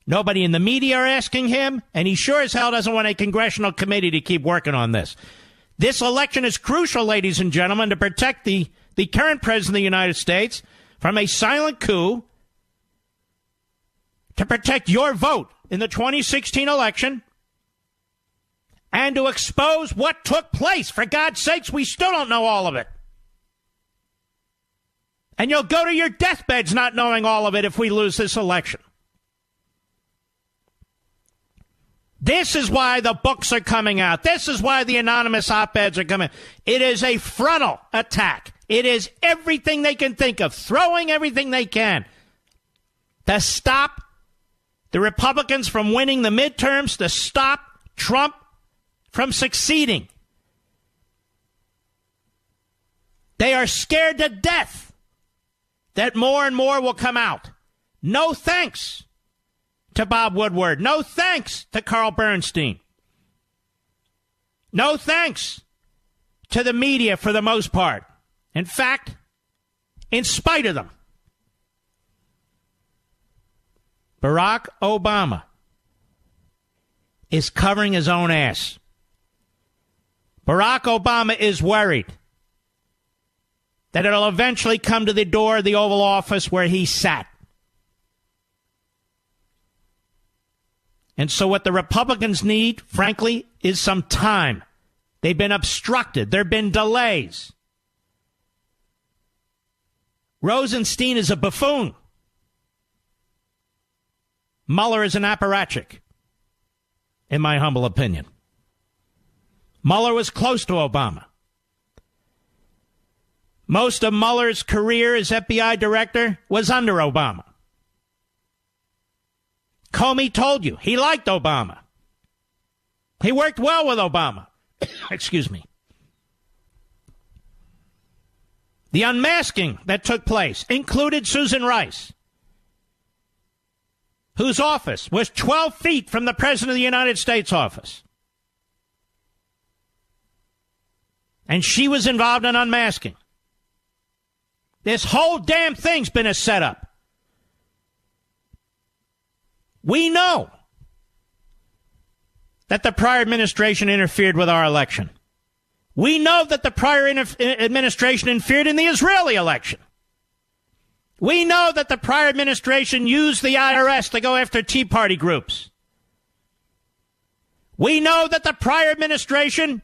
Nobody in the media are asking him. And he sure as hell doesn't want a congressional committee to keep working on this. This election is crucial, ladies and gentlemen, to protect the current president of the United States from a silent coup, to protect your vote in the 2016 election, and to expose what took place. For God's sakes, we still don't know all of it. And you'll go to your deathbeds not knowing all of it if we lose this election. This is why the books are coming out. This is why the anonymous op-eds are coming. It is a frontal attack. It is everything they can think of, throwing everything they can to stop the Republicans from winning the midterms, to stop Trump from succeeding. They are scared to death that more and more will come out. No thanks to Bob Woodward. No thanks to Carl Bernstein. No thanks to the media for the most part. In fact, in spite of them, Barack Obama is covering his own ass. Barack Obama is worried that it'll eventually come to the door of the Oval Office where he sat. And so what the Republicans need, frankly, is some time. They've been obstructed. There have been delays. Rosenstein is a buffoon. Mueller is an apparatchik, in my humble opinion. Mueller was close to Obama. Most of Mueller's career as FBI director was under Obama. Comey told you he liked Obama. He worked well with Obama. Excuse me. The unmasking that took place included Susan Rice, whose office was 12 feet from the President of the United States office. And she was involved in unmasking. This whole damn thing's been a setup. We know that the prior administration interfered with our election. We know that the prior administration interfered in the Israeli election. We know that the prior administration used the IRS to go after Tea Party groups. We know that the prior administration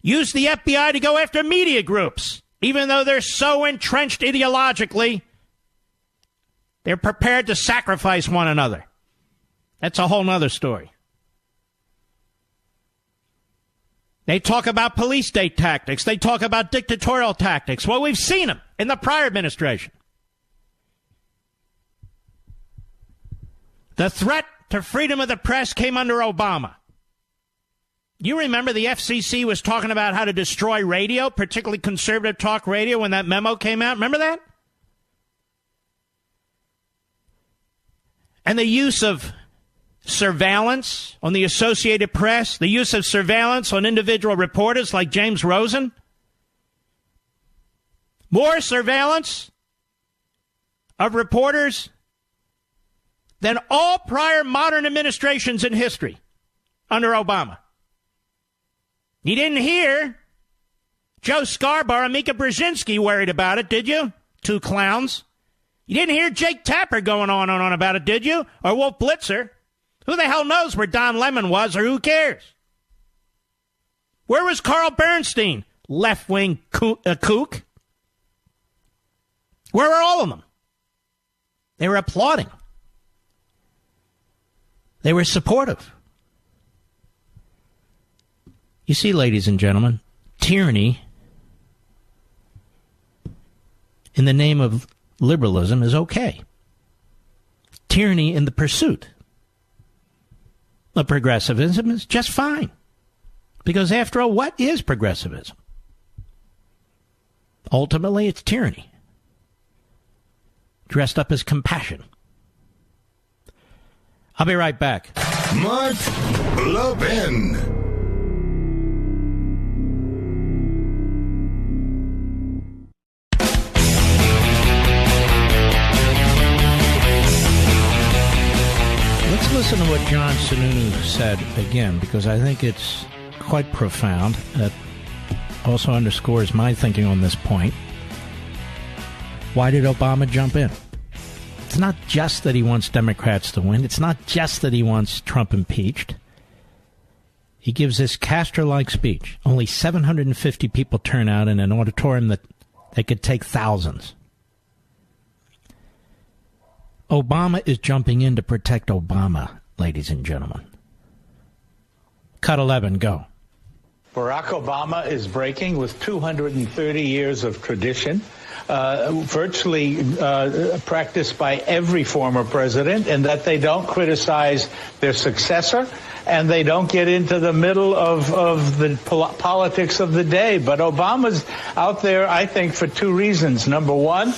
used the FBI to go after media groups, even though they're so entrenched ideologically, they're prepared to sacrifice one another. That's a whole other story. They talk about police state tactics. They talk about dictatorial tactics. Well, we've seen them in the prior administration. The threat to freedom of the press came under Obama. You remember the FCC was talking about how to destroy radio, particularly conservative talk radio, when that memo came out? Remember that? And the use of surveillance on the Associated Press, the use of surveillance on individual reporters like James Rosen. More surveillance of reporters than all prior modern administrations in history under Obama. You didn't hear Joe Scarborough and Mika Brzezinski worried about it, did you? Two clowns. You didn't hear Jake Tapper going on and on about it, did you? Or Wolf Blitzer? Who the hell knows where Don Lemon was, or who cares? Where was Carl Bernstein, left-wing kook? Where were all of them? They were applauding. They were supportive. You see, ladies and gentlemen, tyranny in the name of liberalism is okay. Tyranny in the pursuit of progressivism is just fine. Because after all, what is progressivism? Ultimately, it's tyranny, dressed up as compassion. I'll be right back. Mark Levin. Let's listen to what John Sununu said again, because I think it's quite profound. It also underscores my thinking on this point. Why did Obama jump in? It's not just that he wants Democrats to win. It's not just that he wants Trump impeached. He gives this Castro-like speech. Only 750 people turn out in an auditorium that could take thousands. Obama is jumping in to protect Obama, ladies and gentlemen. Cut 11, go. Barack Obama is breaking with 230 years of tradition, virtually practiced by every former president, and that they don't criticize their successor and they don't get into the middle of the politics of the day. But Obama's out there, I think, for two reasons. Number one,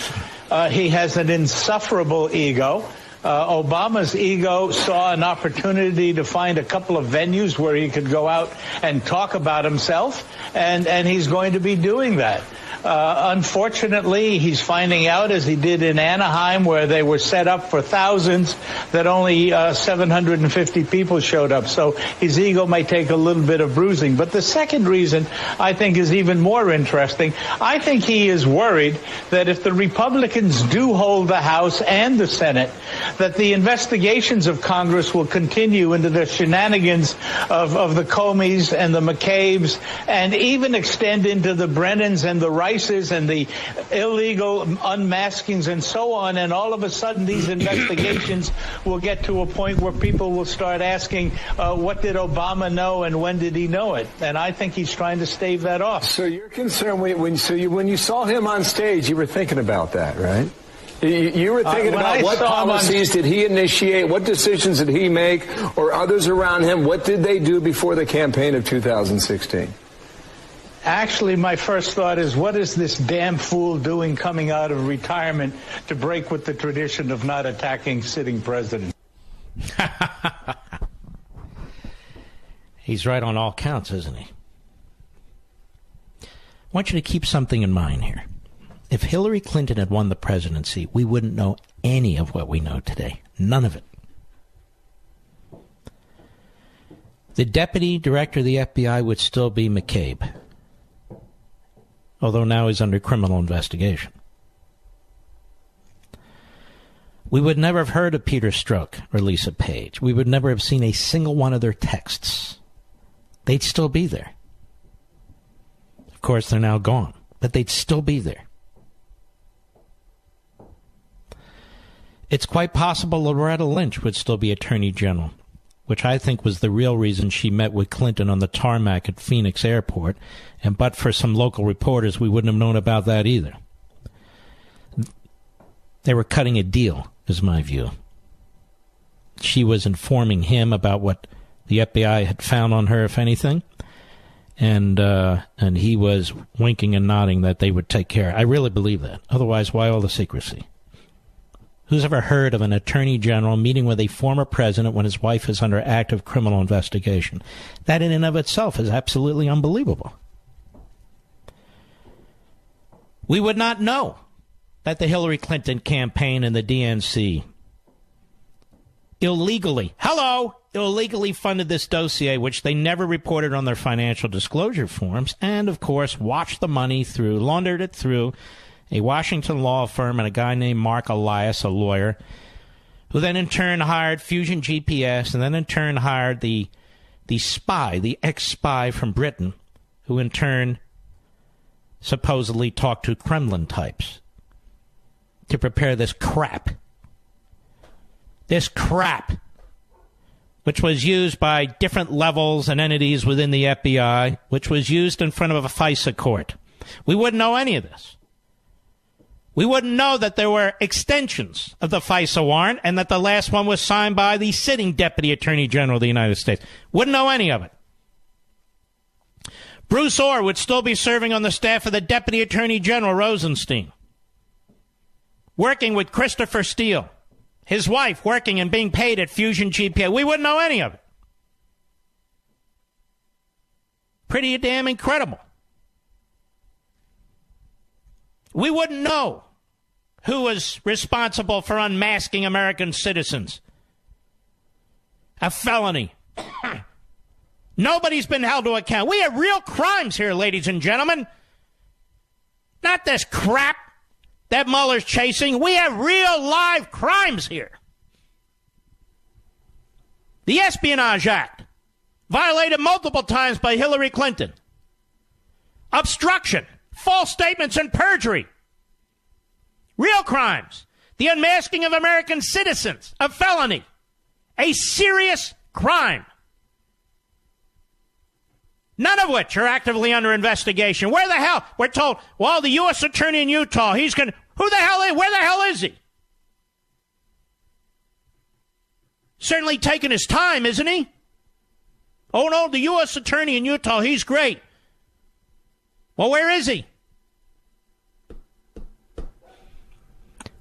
he has an insufferable ego. Obama's ego saw an opportunity to find a couple of venues where he could go out and talk about himself, and he's going to be doing that. Unfortunately, he's finding out, as he did in Anaheim, where they were set up for thousands, that only 750 people showed up. So his ego might take a little bit of bruising. But the second reason, I think, is even more interesting. I think he is worried that if the Republicans do hold the House and the Senate, that the investigations of Congress will continue into the shenanigans of the Comeys and the McCabe's, and even extend into the Brennans and the Rices and the illegal unmaskings and so on. And all of a sudden, these investigations will get to a point where people will start asking, what did Obama know and when did he know it? And I think he's trying to stave that off. So you're concerned when you saw him on stage, you were thinking about that, right? You were thinking about what policies did he initiate, what decisions did he make, or others around him, what did they do before the campaign of 2016? Actually, my first thought is, what is this damn fool doing coming out of retirement to break with the tradition of not attacking sitting presidents? He's right on all counts, isn't he? I want you to keep something in mind here. If Hillary Clinton had won the presidency, we wouldn't know any of what we know today. None of it. The deputy director of the FBI would still be McCabe, although now he's under criminal investigation. We would never have heard of Peter Strzok or Lisa Page. We would never have seen a single one of their texts. They'd still be there. Of course, they're now gone, but they'd still be there. It's quite possible Loretta Lynch would still be Attorney General, which I think was the real reason she met with Clinton on the tarmac at Phoenix Airport, and but for some local reporters, we wouldn't have known about that either. They were cutting a deal, is my view. She was informing him about what the FBI had found on her, if anything, and he was winking and nodding that they would take care. I really believe that. Otherwise, why all the secrecy? Who's ever heard of an attorney general meeting with a former president when his wife is under active criminal investigation? That in and of itself is absolutely unbelievable. We would not know that the Hillary Clinton campaign and the DNC illegally funded this dossier, which they never reported on their financial disclosure forms, and, of course, watched the money through, laundered it through a Washington law firm and a guy named Mark Elias, a lawyer, who then in turn hired Fusion GPS, and then in turn hired the ex-spy from Britain, who in turn supposedly talked to Kremlin types to prepare this crap. This crap, which was used by different levels and entities within the FBI, which was used in front of a FISA court. We wouldn't know any of this. We wouldn't know that there were extensions of the FISA warrant and that the last one was signed by the sitting Deputy Attorney General of the United States. Wouldn't know any of it. Bruce Orr would still be serving on the staff of the Deputy Attorney General Rosenstein, working with Christopher Steele, his wife working and being paid at Fusion GPS. We wouldn't know any of it. Pretty damn incredible. We wouldn't know who was responsible for unmasking American citizens. A felony. Nobody's been held to account. We have real crimes here, ladies and gentlemen. Not this crap that Mueller's chasing. We have real live crimes here. The Espionage Act, violated multiple times by Hillary Clinton. Obstruction, false statements, and perjury. Real crimes. The unmasking of American citizens, a felony. A serious crime. None of which are actively under investigation. Where the hell? We're told, well, the U.S. Attorney in Utah, where the hell is he? Certainly taking his time, isn't he? Oh, no, the U.S. Attorney in Utah, he's great. Well, where is he?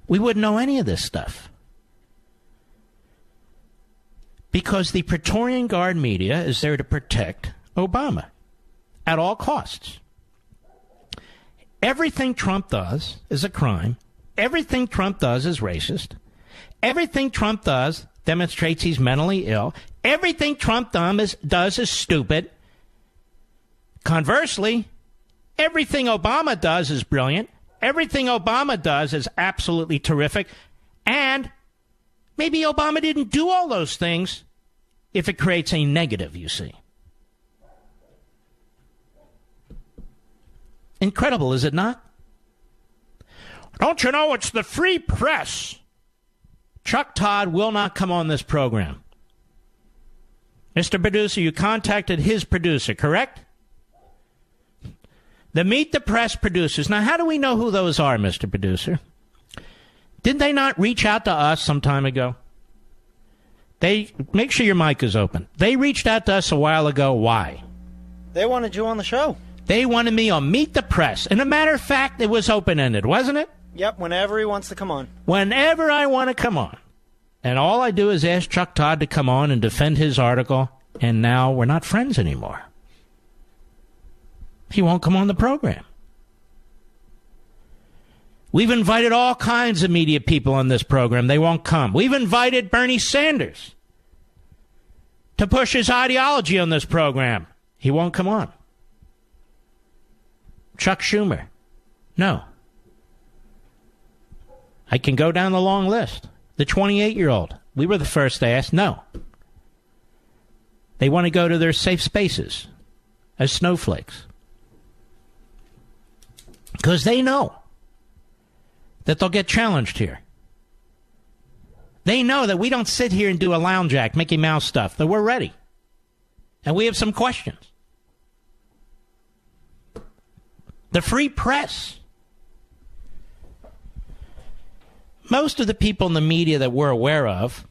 We wouldn't know any of this stuff. Because the Praetorian Guard media is there to protect Obama at all costs. Everything Trump does is a crime. Everything Trump does is racist. Everything Trump does demonstrates he's mentally ill. Everything Trump does is stupid. Conversely, everything Obama does is brilliant. Everything Obama does is absolutely terrific. And maybe Obama didn't do all those things if it creates a negative, you see. Incredible, is it not? Don't you know it's the free press? Chuck Todd will not come on this program. Mr. Producer, you contacted his producer, correct? The Meet the Press producers. Now, how do we know who those are, Mr. Producer? Did they not reach out to us some time ago? Make sure your mic is open. They reached out to us a while ago. Why? They wanted you on the show. They wanted me on Meet the Press. And a matter of fact, it was open-ended, wasn't it? Yep, whenever he wants to come on. Whenever I want to come on. And all I do is ask Chuck Todd to come on and defend his article, and now we're not friends anymore. He won't come on the program. We've invited all kinds of media people on this program. They won't come. We've invited Bernie Sanders to push his ideology on this program. He won't come on. Chuck Schumer. No. I can go down the long list. The 28-year-old. We were the first to ask. No. They want to go to their safe spaces as snowflakes. Because they know that they'll get challenged here. They know that we don't sit here and do a lounge act, Mickey Mouse stuff, that we're ready. And we have some questions. The free press. Most of the people in the media that we're aware of,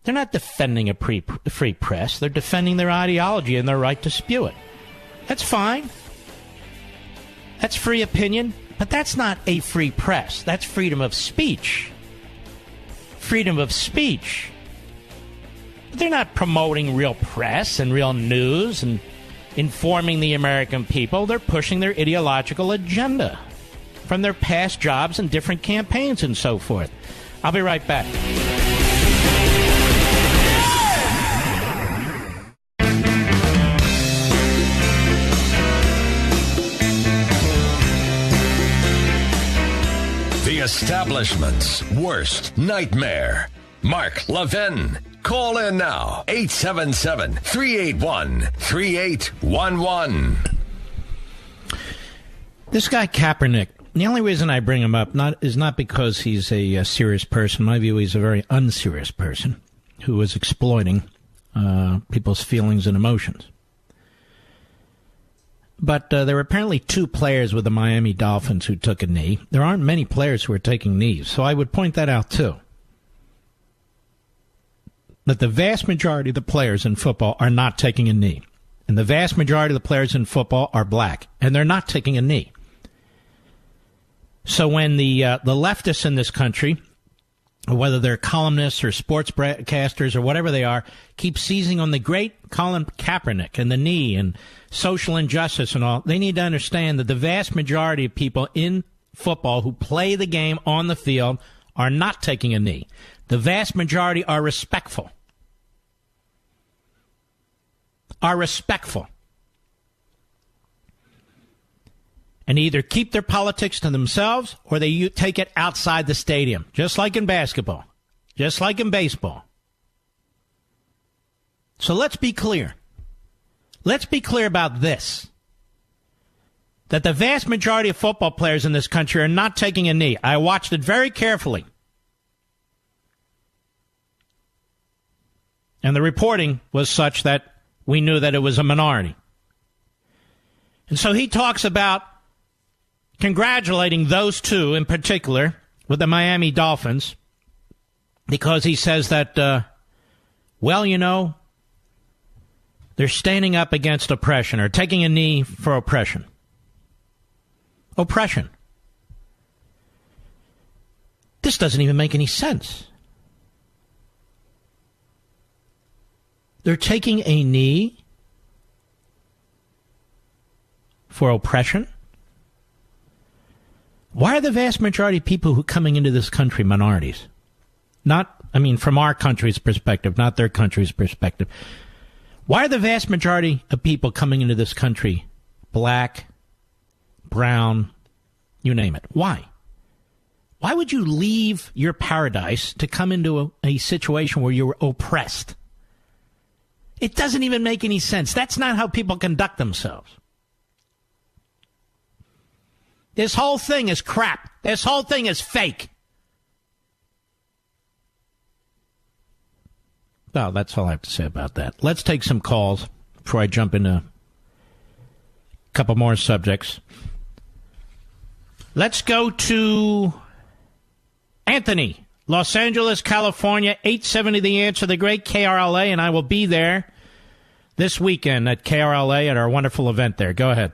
they're not defending a free press. They're defending their ideology and their right to spew it. That's fine. That's free opinion. But that's not a free press. That's freedom of speech. freedom of speech. They're not promoting real press and real news and informing the American people. They're pushing their ideological agenda from their past jobs and different campaigns and so forth. I'll be right back. The establishment's worst nightmare. Mark Levin. Call in now. 877-381-3811. This guy Kaepernick, the only reason I bring him up is not because he's a serious person. In my view, he's a very unserious person who is exploiting people's feelings and emotions. But there were apparently 2 players with the Miami Dolphins who took a knee. There aren't many players who are taking knees, so I would point that out too. That the vast majority of the players in football are not taking a knee. And the vast majority of the players in football are black, and they're not taking a knee. So when the leftists in this country, whether they're columnists or sports broadcasters or whatever they are, keep seizing on the great Colin Kaepernick and the knee and social injustice and all, they need to understand that the vast majority of people in football who play the game on the field are not taking a knee. The vast majority are respectful. And either keep their politics to themselves or they take it outside the stadium, just like in basketball, just like in baseball. So let's be clear. Let's be clear about this. That the vast majority of football players in this country are not taking a knee. I watched it very carefully. And the reporting was such that we knew that it was a minority. And so he talks about congratulating those 2 in particular with the Miami Dolphins because he says that, well, you know, they're standing up against oppression or taking a knee for oppression. Oppression. This doesn't even make any sense. They're taking a knee for oppression? Why are the vast majority of people who are coming into this country minorities? From our country's perspective, not their country's perspective. Why are the vast majority of people coming into this country black, brown, you name it? Why? Why would you leave your paradise to come into a situation where you're oppressed? It doesn't even make any sense. That's not how people conduct themselves. This whole thing is crap. This whole thing is fake. Well, that's all I have to say about that. Let's take some calls before I jump into a couple more subjects. Let's go to Anthony, Los Angeles, California, 870 The Answer, the great KRLA, and I will be there this weekend at KRLA at our wonderful event there. Go ahead.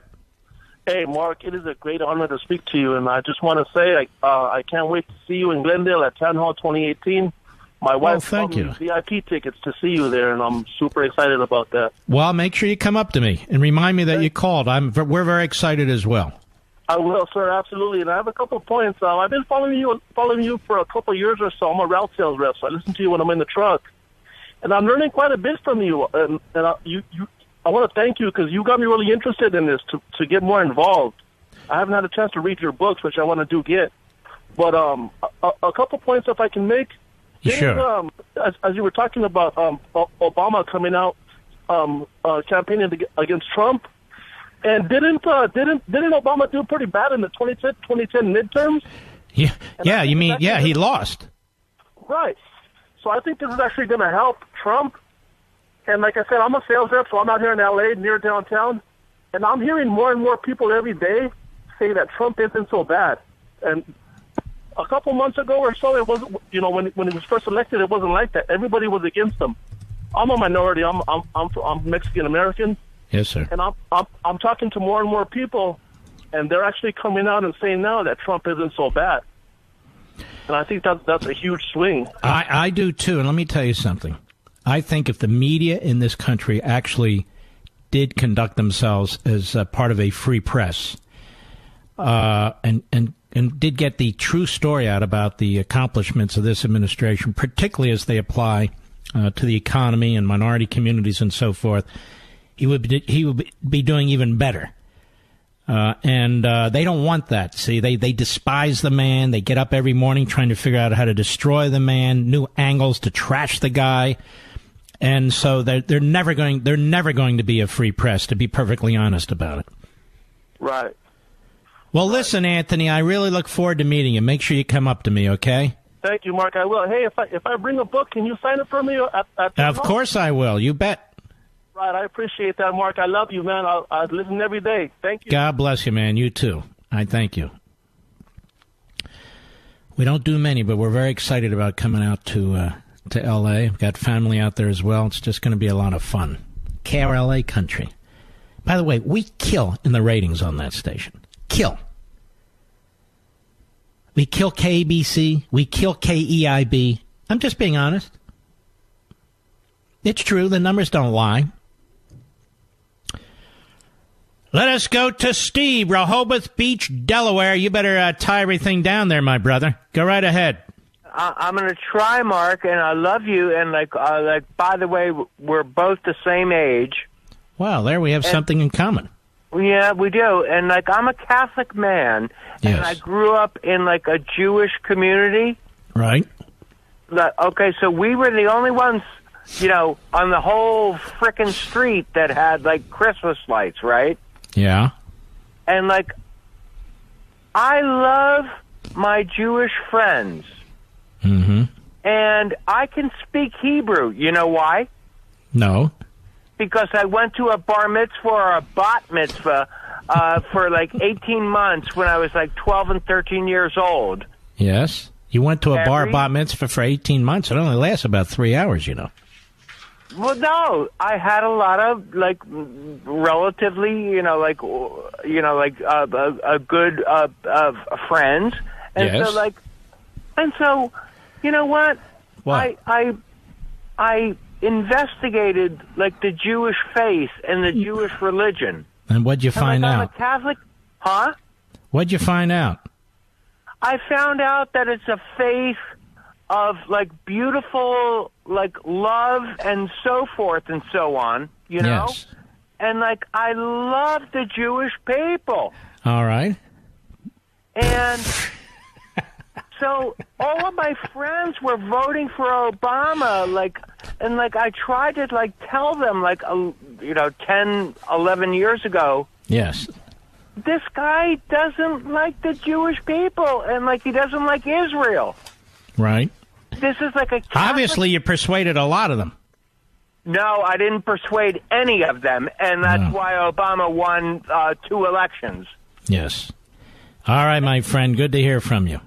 Hey, Mark, it is a great honor to speak to you, and I just want to say I can't wait to see you in Glendale at Town Hall 2018. My wife bought me VIP tickets to see you there, and I'm super excited about that. Well, make sure you come up to me and remind me that you called. We're very excited as well. I will, sir, absolutely. And I have a couple of points. I've been following you for a couple of years or so. I'm a route sales rep, so I listen to you when I'm in the truck, and I'm learning quite a bit from you. And I want to thank you because you got me really interested in this to get more involved. I haven't had a chance to read your books, which I want to get. But a couple points, if I can make. Sure. As you were talking about Obama coming out campaigning against Trump, and didn't Obama do pretty bad in the 2010 midterms? Yeah. He lost. Right. So I think this is actually going to help Trump. And like I said, I'm a sales rep, so I'm out here in L.A. near downtown, and I'm hearing more and more people every day say that Trump isn't so bad. And a couple months ago or so, it wasn't. When he was first elected, it wasn't like that. Everybody was against him. I'm a minority. I'm Mexican American. Yes, sir. And I'm talking to more and more people, and they're actually coming out and saying now that Trump isn't so bad. And I think that's a huge swing. I do, too. And let me tell you something. I think if the media in this country actually did conduct themselves as part of a free press and did get the true story out about the accomplishments of this administration, particularly as they apply to the economy and minority communities and so forth, he would be doing even better. And they don't want that. See, they despise the man. They get up every morning trying to figure out how to destroy the man, new angles to trash the guy. And so they're never going to be a free press, to be perfectly honest about it. Right. Well, listen, Anthony, I really look forward to meeting you. Make sure you come up to me, okay? Thank you, Mark. I will. Hey, if I bring a book, can you sign it for me? Of course I will. You bet. Right. I appreciate that, Mark. I love you, man. I listen every day. Thank you. God bless you, man. You too. I thank you. We don't do many, but we're very excited about coming out to L.A. We've got family out there as well. It's just going to be a lot of fun. KRLA country. By the way, we kill in the ratings on that station. Kill. We kill KBC. We kill KEIB. I'm just being honest. It's true. The numbers don't lie. Let us go to Steve, Rehoboth Beach, Delaware. You better tie everything down there, my brother. Go right ahead. I'm going to try, Mark, and I love you. And by the way, we're both the same age. Well, there we have something in common. Yeah, we do. And I'm a Catholic man, and I grew up in a Jewish community. Right. Okay, so we were the only ones, on the whole frickin' street that had Christmas lights, right? Yeah. And I love my Jewish friends. Mm-hmm. And I can speak Hebrew. You know why? No. Because I went to a bar mitzvah or a bat mitzvah for 18 months when I was 12 and 13 years old. Yes. You went to a bar bat mitzvah for 18 months. It only lasts about 3 hours, Well, no. I had a lot of, relatively, a good friends. And yes. so, you know what? What? I investigated the Jewish faith and the Jewish religion. And what'd you find out? I'm a Catholic, huh? What'd you find out? I found out that it's a faith of beautiful love and so forth and so on, Yes. And I love the Jewish people. All right. And so all of my friends were voting for Obama, and I tried to tell them 10, 11 years ago. Yes. This guy doesn't like the Jewish people, and he doesn't like Israel. Right. This is a Catholic... Obviously, you persuaded a lot of them. No, I didn't persuade any of them, and that's why Obama won 2 elections. Yes. All right, my friend. Good to hear from you.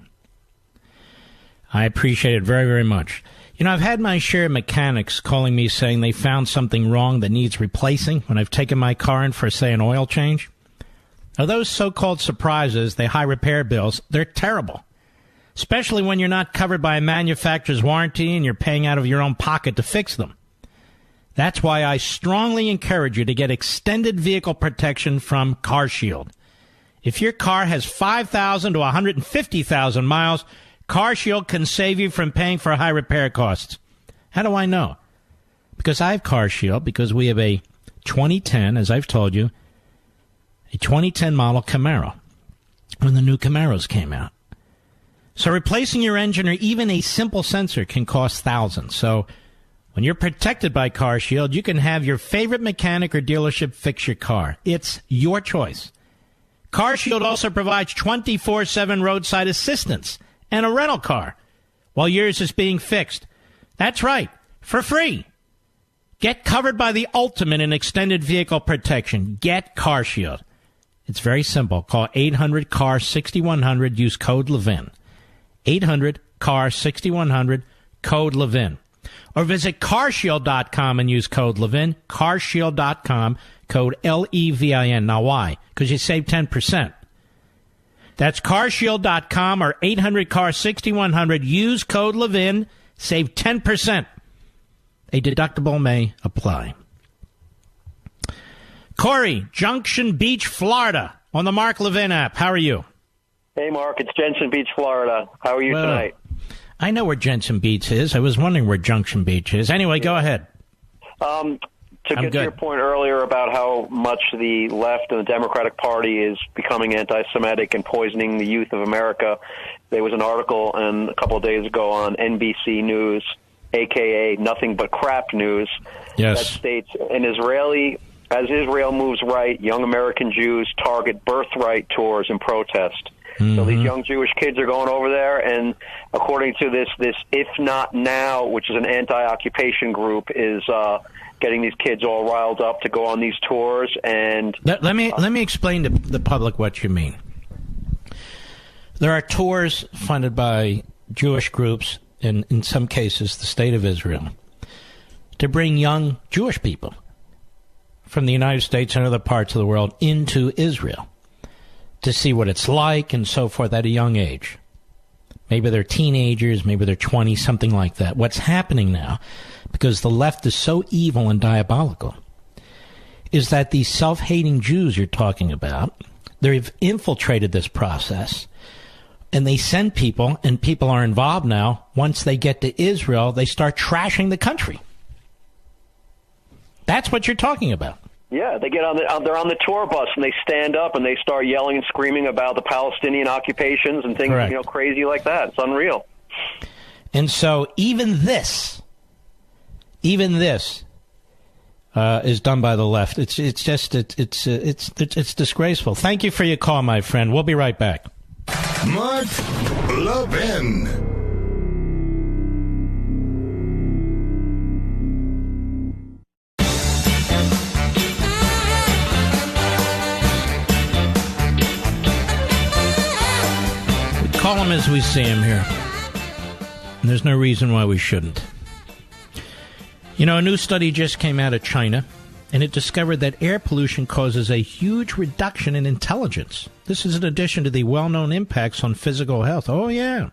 I appreciate it very, very much. I've had my share of mechanics calling me saying they found something wrong that needs replacing when I've taken my car in for, say, an oil change. Now, those so-called surprises, the high repair bills, they're terrible, especially when you're not covered by a manufacturer's warranty and you're paying out of your own pocket to fix them. That's why I strongly encourage you to get extended vehicle protection from CarShield. If your car has 5,000 to 150,000 miles, CarShield can save you from paying for high repair costs. How do I know? Because I have CarShield, because we have a 2010, as I've told you, a 2010 model Camaro when the new Camaros came out. So replacing your engine or even a simple sensor can cost thousands. So when you're protected by CarShield, you can have your favorite mechanic or dealership fix your car. It's your choice. CarShield also provides 24/7 roadside assistance and a rental car while yours is being fixed. That's right, for free. Get covered by the ultimate in extended vehicle protection. Get CarShield. It's very simple. Call 800-CAR-6100. Use code Levin. 800-CAR-6100. Code Levin. Or visit carshield.com and use code Levin. Carshield.com. Code Levin. Now, why? Because you save 10%. That's carshield.com or 800-CAR-6100. Use code Levin. Save 10%. A deductible may apply. Corey, Junction Beach, Florida, on the Mark Levin app. How are you? Hey, Mark. It's Junction Beach, Florida. How are you tonight? I know where Junction Beach is. I was wondering where Junction Beach is. Anyway, go ahead. To get to your point earlier about how much the left and the Democratic Party is becoming anti-Semitic and poisoning the youth of America, there was an article a couple of days ago on NBC News, a.k.a. Nothing But Crap News, that states as Israel moves right, young American Jews target birthright tours in protest. Mm-hmm. So these young Jewish kids are going over there, and according to this If Not Now, which is an anti-occupation group, is getting these kids all riled up to go on these tours. And let me explain to the public what you mean. There are tours funded by Jewish groups, and in some cases the State of Israel, to bring young Jewish people from the United States and other parts of the world into Israel to see what it's like and so forth at a young age. Maybe they're teenagers, maybe they're 20, something like that. What's happening now, because the left is so evil and diabolical, is that these self-hating Jews you're talking about, they've infiltrated this process, and they send people, and people are involved now. Once they get to Israel, they start trashing the country. That's what you're talking about. Yeah, they get they're on the tour bus and they stand up and they start yelling and screaming about the Palestinian occupations and things, crazy like that. It's unreal. And so even this is done by the left. It's disgraceful. Thank you for your call, my friend. We'll be right back. Mark Levin. Call him as we see him here. And there's no reason why we shouldn't. You know, a new study just came out of China, and it discovered that air pollution causes a huge reduction in intelligence. This is in addition to the well-known impacts on physical health. Oh, yeah.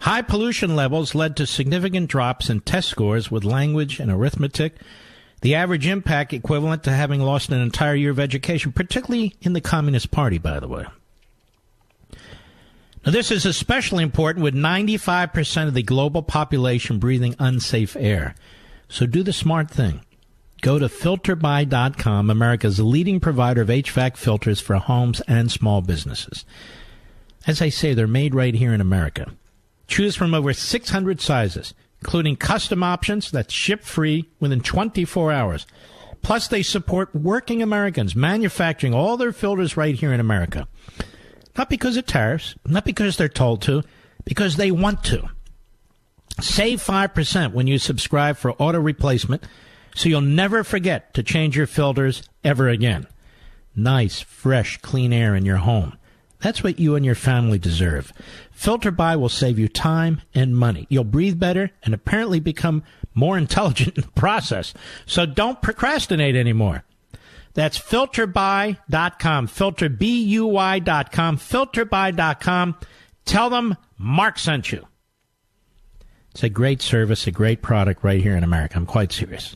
High pollution levels led to significant drops in test scores with language and arithmetic, the average impact equivalent to having lost an entire year of education, particularly in the Communist Party, by the way. Now, this is especially important with 95% of the global population breathing unsafe air. So do the smart thing. Go to filterby.com, America's leading provider of HVAC filters for homes and small businesses. As I say, they're made right here in America. Choose from over 600 sizes, including custom options that ship free within 24 hours. Plus, they support working Americans manufacturing all their filters right here in America. Not because of tariffs, not because they're told to, because they want to. Save 5% when you subscribe for auto replacement, so you'll never forget to change your filters ever again. Nice, fresh, clean air in your home. That's what you and your family deserve. FilterBuy will save you time and money. You'll breathe better and apparently become more intelligent in the process. So don't procrastinate anymore. That's filterby.com, filterbuy.com, filterby.com. Tell them Mark sent you. It's a great service, a great product right here in America. I'm quite serious.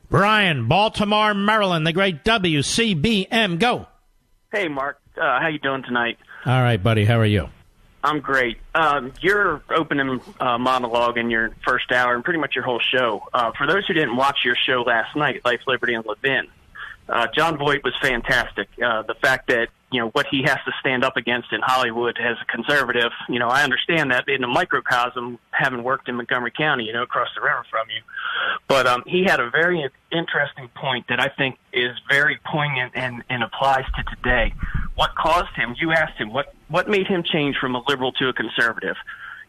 Brian, Baltimore, Maryland, the great WCBM. Go. Hey, Mark. How you doing tonight? All right, buddy. How are you? I'm great. Your opening monologue in your first hour and pretty much your whole show, for those who didn't watch your show last night, Life, Liberty, and Levin, John Voight was fantastic. The fact that, what he has to stand up against in Hollywood as a conservative, I understand that in a microcosm, having worked in Montgomery County, across the river from you. But he had a very interesting point that I think is very poignant and applies to today. What caused him, you asked him, what made him change from a liberal to a conservative?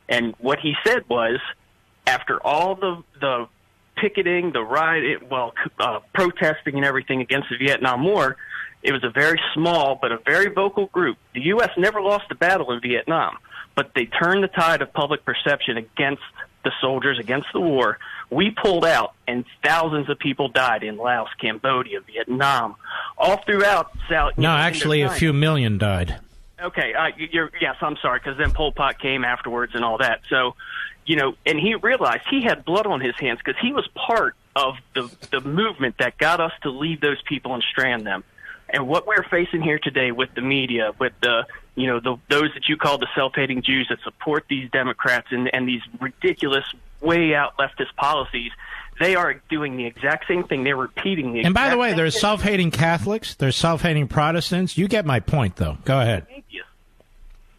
And what he said was, after all the picketing, the riot, protesting and everything against the Vietnam War, it was a very small but a very vocal group. The U.S. never lost a battle in Vietnam, but they turned the tide of public perception against the soldiers, against the war, We pulled out, and thousands of people died in Laos, Cambodia, Vietnam, all throughout South. No, actually, a few million died. Okay, yes, I'm sorry, because then Pol Pot came afterwards and all that. So, and he realized he had blood on hose hands because he was part of the movement that got us to leave those people and strand them. And what we're facing here today with the media, with those that you call the self-hating Jews that support these Democrats and these ridiculous, way out leftist policies, they are doing the exact same thing. They're repeating the exact same thing. And by the way, there's self-hating Catholics, there's self-hating Protestants. You get my point, though. Go ahead. Thank you.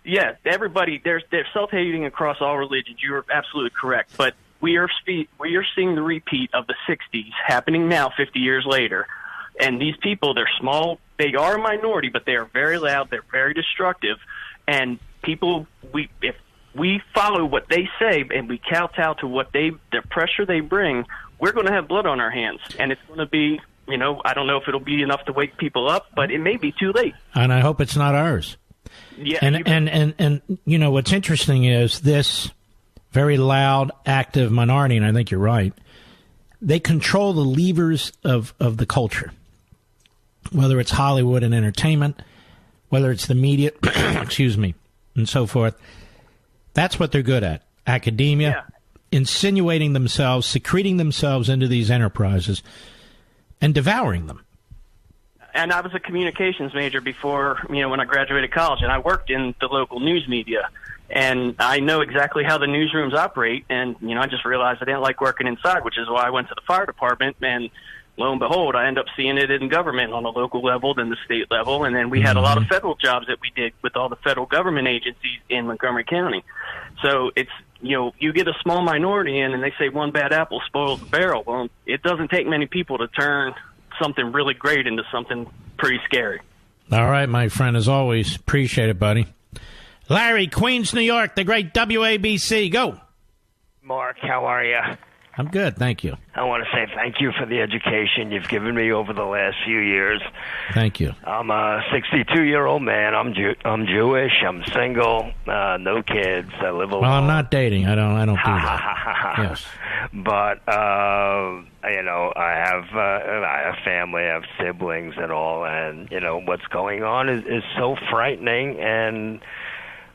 Yeah, everybody, they're self-hating across all religions. You're absolutely correct. But we are seeing the repeat of the 60s happening now, 50 years later. And these people, they're small. They are a minority, but they are very loud. They're very destructive. And people, if we follow what they say and we kowtow to what the pressure they bring, we're going to have blood on our hands. And it's going to be, I don't know if it'll be enough to wake people up, but it may be too late. And I hope it's not ours. Yeah. And what's interesting is this very loud, active minority, and I think you're right, they control the levers of the culture. Whether it's Hollywood and entertainment, whether it's the media, excuse me, and so forth. That's what they're good at. Academia, insinuating themselves, secreting themselves into these enterprises, and devouring them. And I was a communications major before, when I graduated college, and I worked in the local news media. And I know exactly how the newsrooms operate, and, I just realized I didn't like working inside, which is why I went to the fire department, and lo and behold, I end up seeing it in government on a local level, then the state level, and then we had a lot of federal jobs that we did with all the federal government agencies in Montgomery County. So it's, you get a small minority in, and they say one bad apple spoils the barrel. Well, it doesn't take many people to turn something really great into something pretty scary. All right, my friend, as always, appreciate it, buddy. Larry, Queens, New York, the great WABC. Go. Mark, how are you? I'm good, thank you. I want to say thank you for the education you've given me over the last few years. Thank you. I'm a 62-year-old man. I'm Jewish. I'm single. No kids. I live alone. Well, I'm not dating. I don't do that. Yes. But I have a family. I have siblings and all, and what's going on is so frightening. And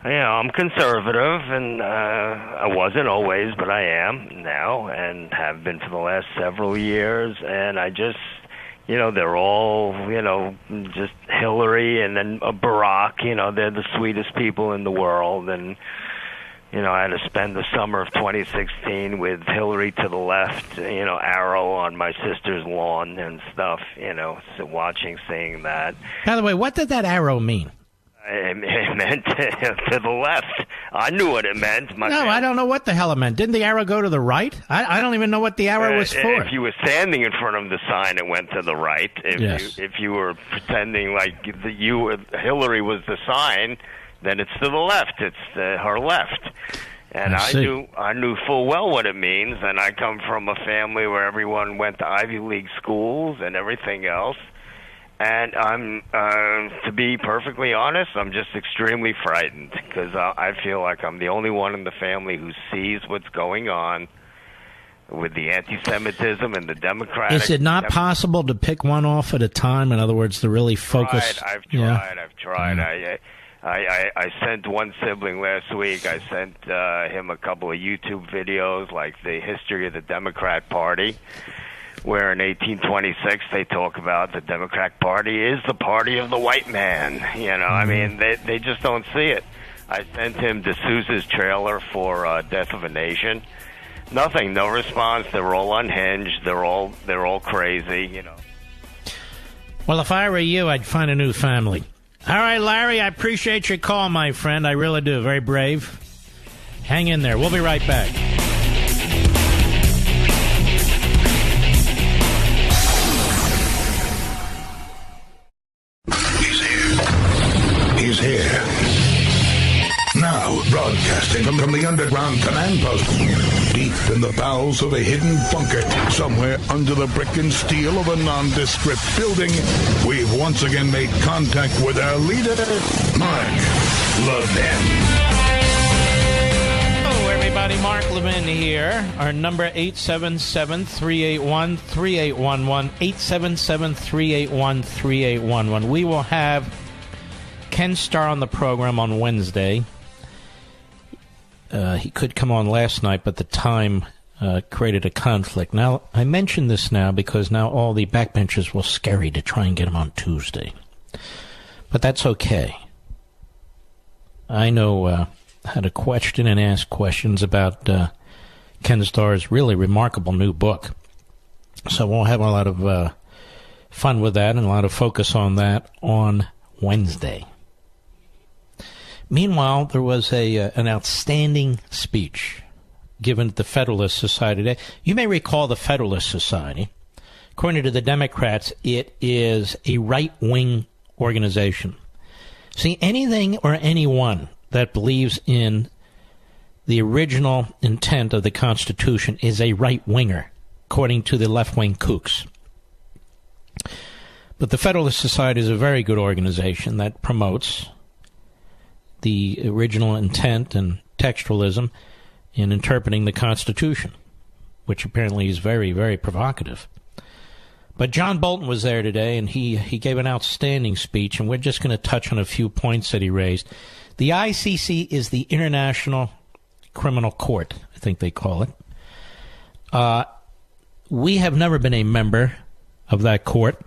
I'm conservative, and I wasn't always, but I am now and have been for the last several years. And I just, they're all, just Hillary and then Barack, they're the sweetest people in the world. And, I had to spend the summer of 2016 with Hillary to the left, arrow on my sister's lawn and stuff, so seeing that. By the way, what did that arrow mean? It meant to the left. I knew what it meant. I don't know what the hell it meant. Didn't the arrow go to the right? I don't even know what the arrow was for. If you were standing in front of the sign, it went to the right. If you were pretending like Hillary was the sign, then it's to the left. It's her left. And I knew full well what it means. And I come from a family where everyone went to Ivy League schools and everything else. And I'm, to be perfectly honest, I'm just extremely frightened because I feel like I'm the only one in the family who sees what's going on with the anti-Semitism and the Democratic. Is it not possible to pick one off at a time? In other words, to really focus? I've tried. I sent one sibling last week. I sent him a couple of YouTube videos, like the history of the Democrat Party, where in 1826 they talk about the Democratic Party is the party of the white man. I mean, they just don't see it. I sent him D'Souza's trailer for Death of a Nation. Nothing, no response. They're all unhinged. They're all crazy. Well, if I were you, I'd find a new family. All right, Larry, I appreciate your call, my friend. I really do. Very brave. Hang in there. We'll be right back. He's here. Now, broadcasting from the underground command post, deep in the bowels of a hidden bunker, somewhere under the brick and steel of a nondescript building, we've once again made contact with our leader, Mark Levin. Hello, everybody. everybody. Mark Levin here. Our number 877-381-3811. 877-381-3811. We will have Ken Starr on the program on Wednesday. He could come on last night, but the time created a conflict. Now, I mention this now because now all the backbenchers will scurry to try and get him on Tuesday. But that's okay. I know how to question and ask questions about Ken Starr's really remarkable new book. So we'll have a lot of fun with that and a lot of focus on that on Wednesday. Meanwhile, there was an outstanding speech given at the Federalist Society today. You may recall the Federalist Society. According to the Democrats, it is a right-wing organization. See, anything or anyone that believes in the original intent of the Constitution is a right-winger, according to the left-wing kooks. But the Federalist Society is a very good organization that promotes the original intent and textualism in interpreting the Constitution, which apparently is very, very provocative. But John Bolton was there today, and he gave an outstanding speech, and we're just going to touch on a few points that he raised. The ICC is the International Criminal Court, I think they call it. We have never been a member of that court.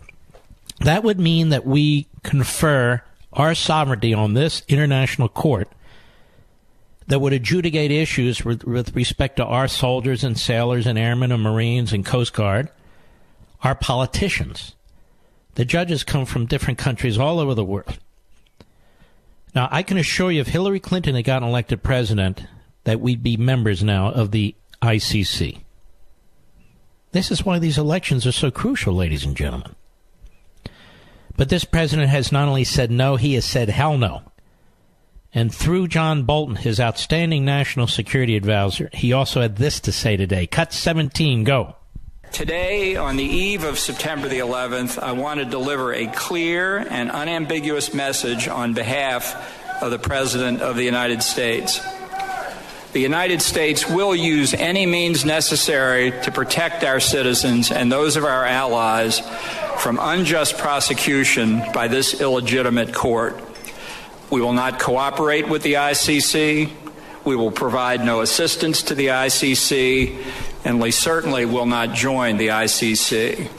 That would mean that we confer our sovereignty on this international court that would adjudicate issues with respect to our soldiers and sailors and airmen and Marines and Coast Guard, our politicians. The judges come from different countries all over the world. Now, I can assure you, if Hillary Clinton had gotten elected president, that we'd be members now of the ICC. This is why these elections are so crucial, ladies and gentlemen. But this president has not only said no, he has said hell no. And through John Bolton, his outstanding national security advisor, he also had this to say today. Cut 17, go. Today, on the eve of September the 11th, I want to deliver a clear and unambiguous message on behalf of the President of the United States. The United States will use any means necessary to protect our citizens and those of our allies from unjust prosecution by this illegitimate court. We will not cooperate with the ICC. We will provide no assistance to the ICC, and we certainly will not join the ICC.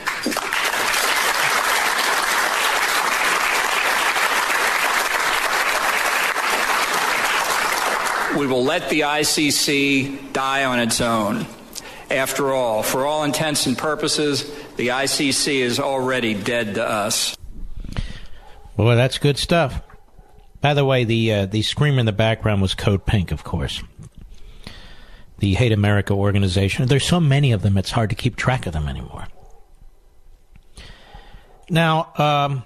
We will let the ICC die on its own. After all, for all intents and purposes, the ICC is already dead to us. Boy, that's good stuff. By the way, the screamer in the background was Code Pink, of course. The Hate America organization. There's so many of them, it's hard to keep track of them anymore. Now,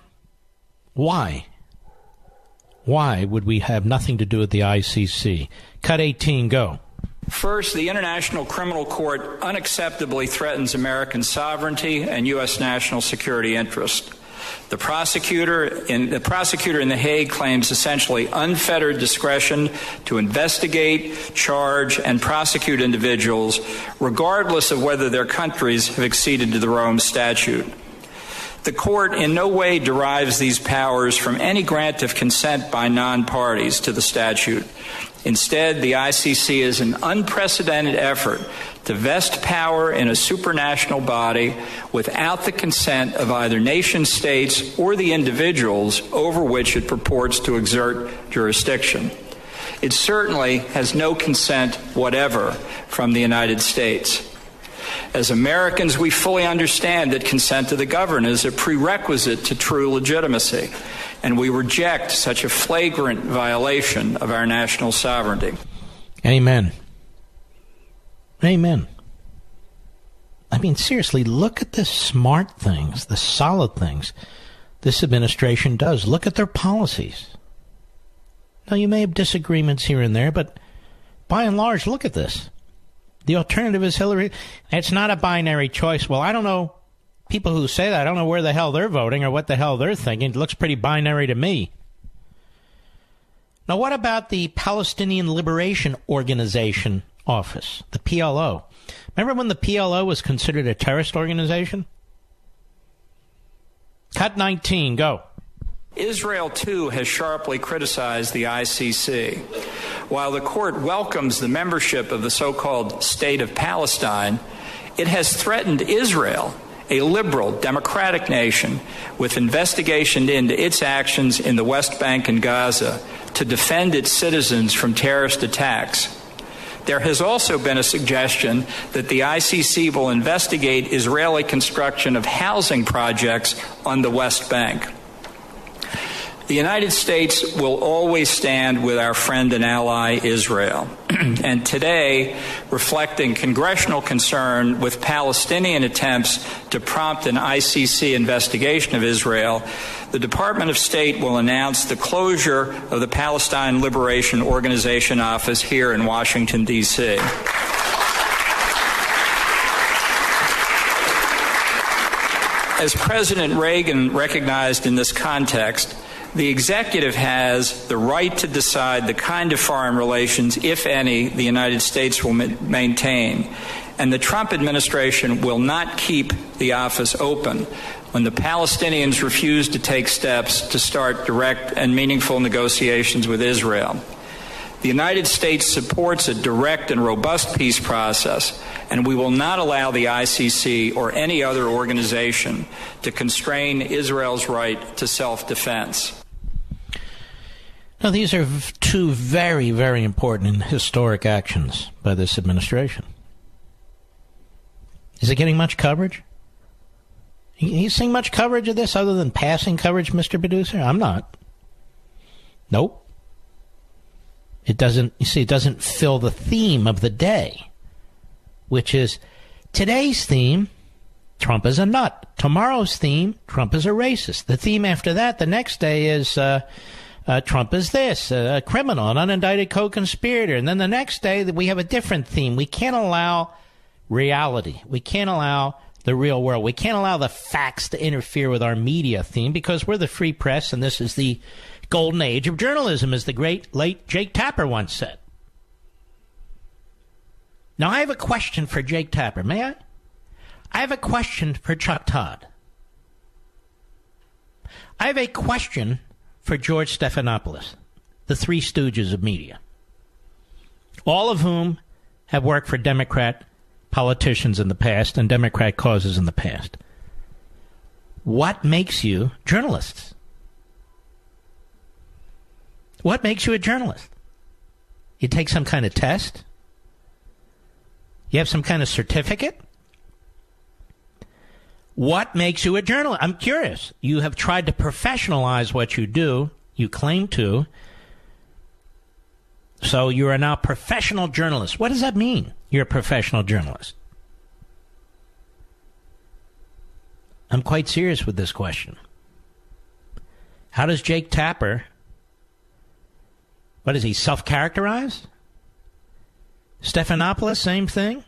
why? Why would we have nothing to do with the ICC? Cut 18, go. First, the International Criminal Court unacceptably threatens American sovereignty and U.S. national security interests. The prosecutor in The Hague claims essentially unfettered discretion to investigate, charge, and prosecute individuals, regardless of whether their countries have acceded to the Rome Statute. The court in no way derives these powers from any grant of consent by non-parties to the statute. Instead, the ICC is an unprecedented effort to vest power in a supranational body without the consent of either nation states or the individuals over which it purports to exert jurisdiction. It certainly has no consent whatever from the United States. As Americans, we fully understand that consent of the governed is a prerequisite to true legitimacy, and we reject such a flagrant violation of our national sovereignty. Amen. Amen. I mean, seriously, look at the smart things, the solid things this administration does. Look at their policies. Now, you may have disagreements here and there, but by and large, look at this. The alternative is Hillary. It's not a binary choice. Well, I don't know. People who say that, I don't know where the hell they're voting or what the hell they're thinking. It looks pretty binary to me. Now, what about the Palestinian Liberation Organization office, the PLO. Remember when the PLO was considered a terrorist organization? Cut 19, go. Israel, too, has sharply criticized the ICC. While the court welcomes the membership of the so-called State of Palestine, it has threatened Israel, a liberal, democratic nation, with investigation into its actions in the West Bank and Gaza to defend its citizens from terrorist attacks. There has also been a suggestion that the ICC will investigate Israeli construction of housing projects on the West Bank. The United States will always stand with our friend and ally Israel. And today, reflecting congressional concern with Palestinian attempts to prompt an ICC investigation of Israel, the Department of State will announce the closure of the Palestine Liberation Organization office here in Washington, D.C. As President Reagan recognized in this context, the executive has the right to decide the kind of foreign relations, if any, the United States will maintain. And the Trump administration will not keep the office open when the Palestinians refuse to take steps to start direct and meaningful negotiations with Israel. The United States supports a direct and robust peace process, and we will not allow the ICC or any other organization to constrain Israel's right to self-defense. Now, these are two very, very important and historic actions by this administration. Is it getting much coverage? You seeing much coverage of this other than passing coverage, Mr. Producer? I'm not. Nope. It doesn't, you see, it doesn't fill the theme of the day, which is today's theme, Trump is a nut. Tomorrow's theme, Trump is a racist. The theme after that, the next day, is Trump is this, a criminal, an unindicted co-conspirator. And then the next day, we have a different theme. We can't allow reality. We can't allow the real world. We can't allow the facts to interfere with our media theme because we're the free press, and this is the golden age of journalism, as the great late Jake Tapper once said. Now, I have a question for Jake Tapper. May I? I have a question for Chuck Todd. I have a question for George Stephanopoulos, the Three Stooges of media, all of whom have worked for Democrat politicians in the past and Democrat causes in the past. What makes you journalists? What makes you a journalist? You take some kind of test? You have some kind of certificate? What makes you a journalist? I'm curious. You have tried to professionalize what you do. You claim to. So you are now a professional journalist. What does that mean, you're a professional journalist? I'm quite serious with this question. How does Jake Tapper, what is he, self-characterized? Stephanopoulos, same thing.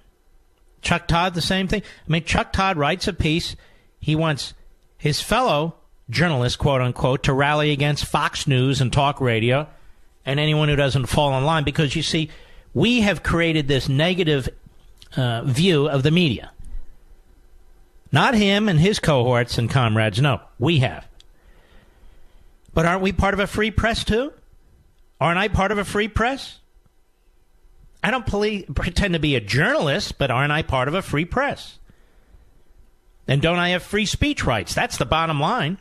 Chuck Todd, the same thing. I mean, Chuck Todd writes a piece. He wants his fellow journalists, quote unquote, to rally against Fox News and talk radio and anyone who doesn't fall in line, because, you see, we have created this negative view of the media. Not him and his cohorts and comrades. No, we have. But aren't we part of a free press, too? Aren't I part of a free press? I don't pretend to be a journalist, but aren't I part of a free press? And don't I have free speech rights? That's the bottom line.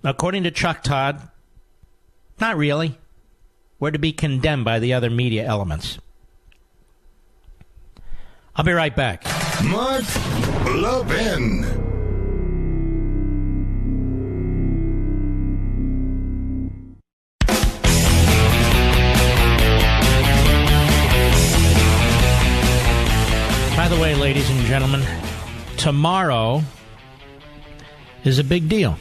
According to Chuck Todd, not really. We're to be condemned by the other media elements. I'll be right back. Mark Levin. By the way, ladies and gentlemen, tomorrow is a big deal.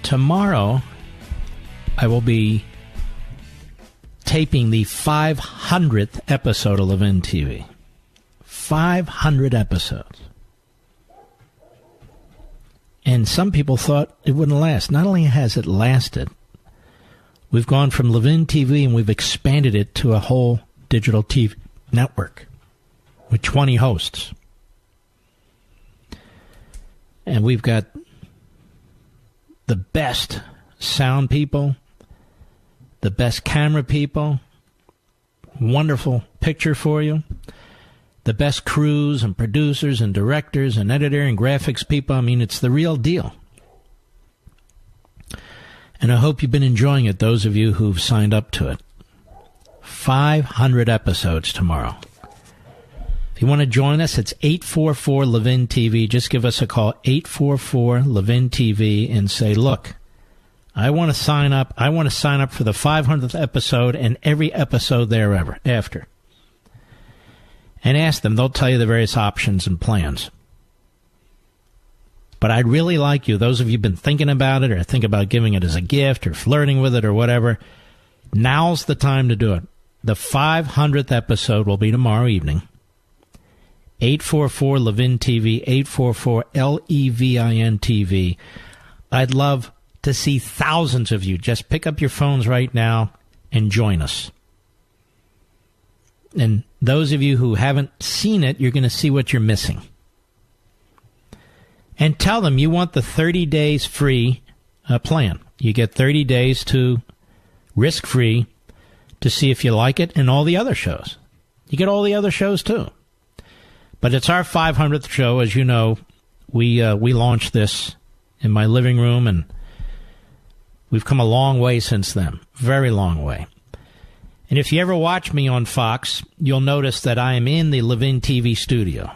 Tomorrow, I will be taping the 500th episode of Levin TV. 500 episodes. And some people thought it wouldn't last. Not only has it lasted, We've gone from Levin TV and we've expanded it to a whole digital TV network with 20 hosts. And we've got the best sound people, the best camera people, wonderful picture for you, the best crews and producers and directors and editor and graphics people. I mean, it's the real deal. And I hope you've been enjoying it, those of you who've signed up to it. 500 episodes tomorrow. If you want to join us, it's 844-LEVIN-TV. Just give us a call, 844-LEVIN-TV, and say, look, I want to sign up. I want to sign up for the 500th episode and every episode thereafter. And ask them. They'll tell you the various options and plans. But I'd really like you, those of you who've been thinking about it or think about giving it as a gift or flirting with it or whatever, now's the time to do it. The 500th episode will be tomorrow evening. 844-LEVIN-TV, 844-LEVIN-TV. I'd love to see thousands of you. Just pick up your phones right now and join us. And those of you who haven't seen it, you're going to see what you're missing. And tell them you want the 30 days free plan. You get 30 days to risk-free to see if you like it and all the other shows. You get all the other shows, too. But it's our 500th show. As you know, we launched this in my living room, and we've come a long way since then. Very long way. And if you ever watch me on Fox, you'll notice that I am in the Levin TV studio.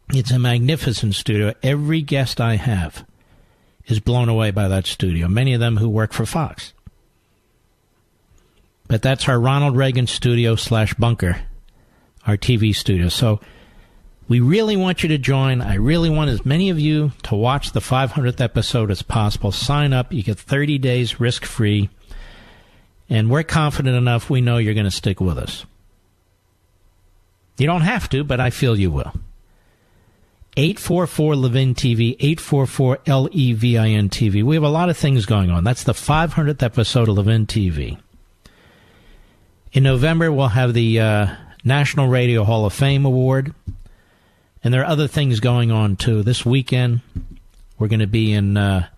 It's a magnificent studio. Every guest I have is blown away by that studio, many of them who work for Fox. But that's our Ronald Reagan studio / bunker, our TV studio. So we really want you to join. I really want as many of you to watch the 500th episode as possible. Sign up. You get 30 days risk-free. And we're confident enough we know you're going to stick with us. You don't have to, but I feel you will. 844-LEVIN-TV, 844-LEVIN-TV. We have a lot of things going on. That's the 500th episode of Levin TV. In November, we'll have the National Radio Hall of Fame Award. And there are other things going on, too. This weekend, we're going to be in at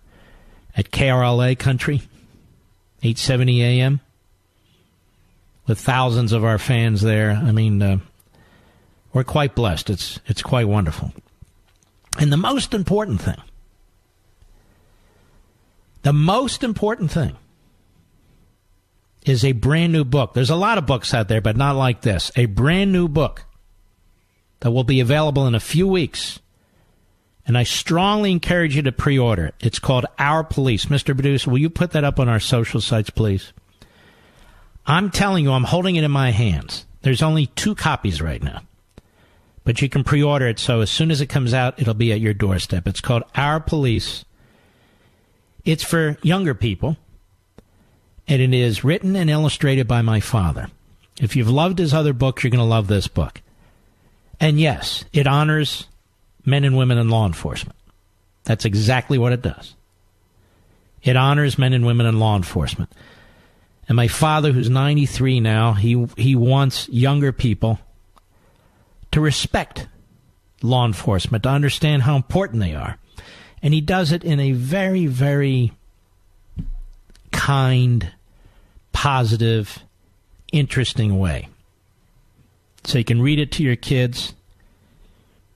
KRLA Country, 8:70 a.m., with thousands of our fans there. I mean, we're quite blessed. It's quite wonderful. And the most important thing is a brand new book. There's a lot of books out there, but not like this. A brand new book that will be available in a few weeks. And I strongly encourage you to pre-order it. It's called Our Police. Mr. Producer, will you put that up on our social sites, please? I'm telling you, I'm holding it in my hands. There's only 2 copies right now. But you can pre-order it, so as soon as it comes out, it'll be at your doorstep. It's called Our Police. It's for younger people, and it is written and illustrated by my father. If you've loved his other books, you're going to love this book. And yes, it honors men and women in law enforcement. That's exactly what it does. It honors men and women in law enforcement. And my father, who's 93 now, he wants younger people to respect law enforcement, to understand how important they are. And he does it in a very, very kind, positive, interesting way. So you can read it to your kids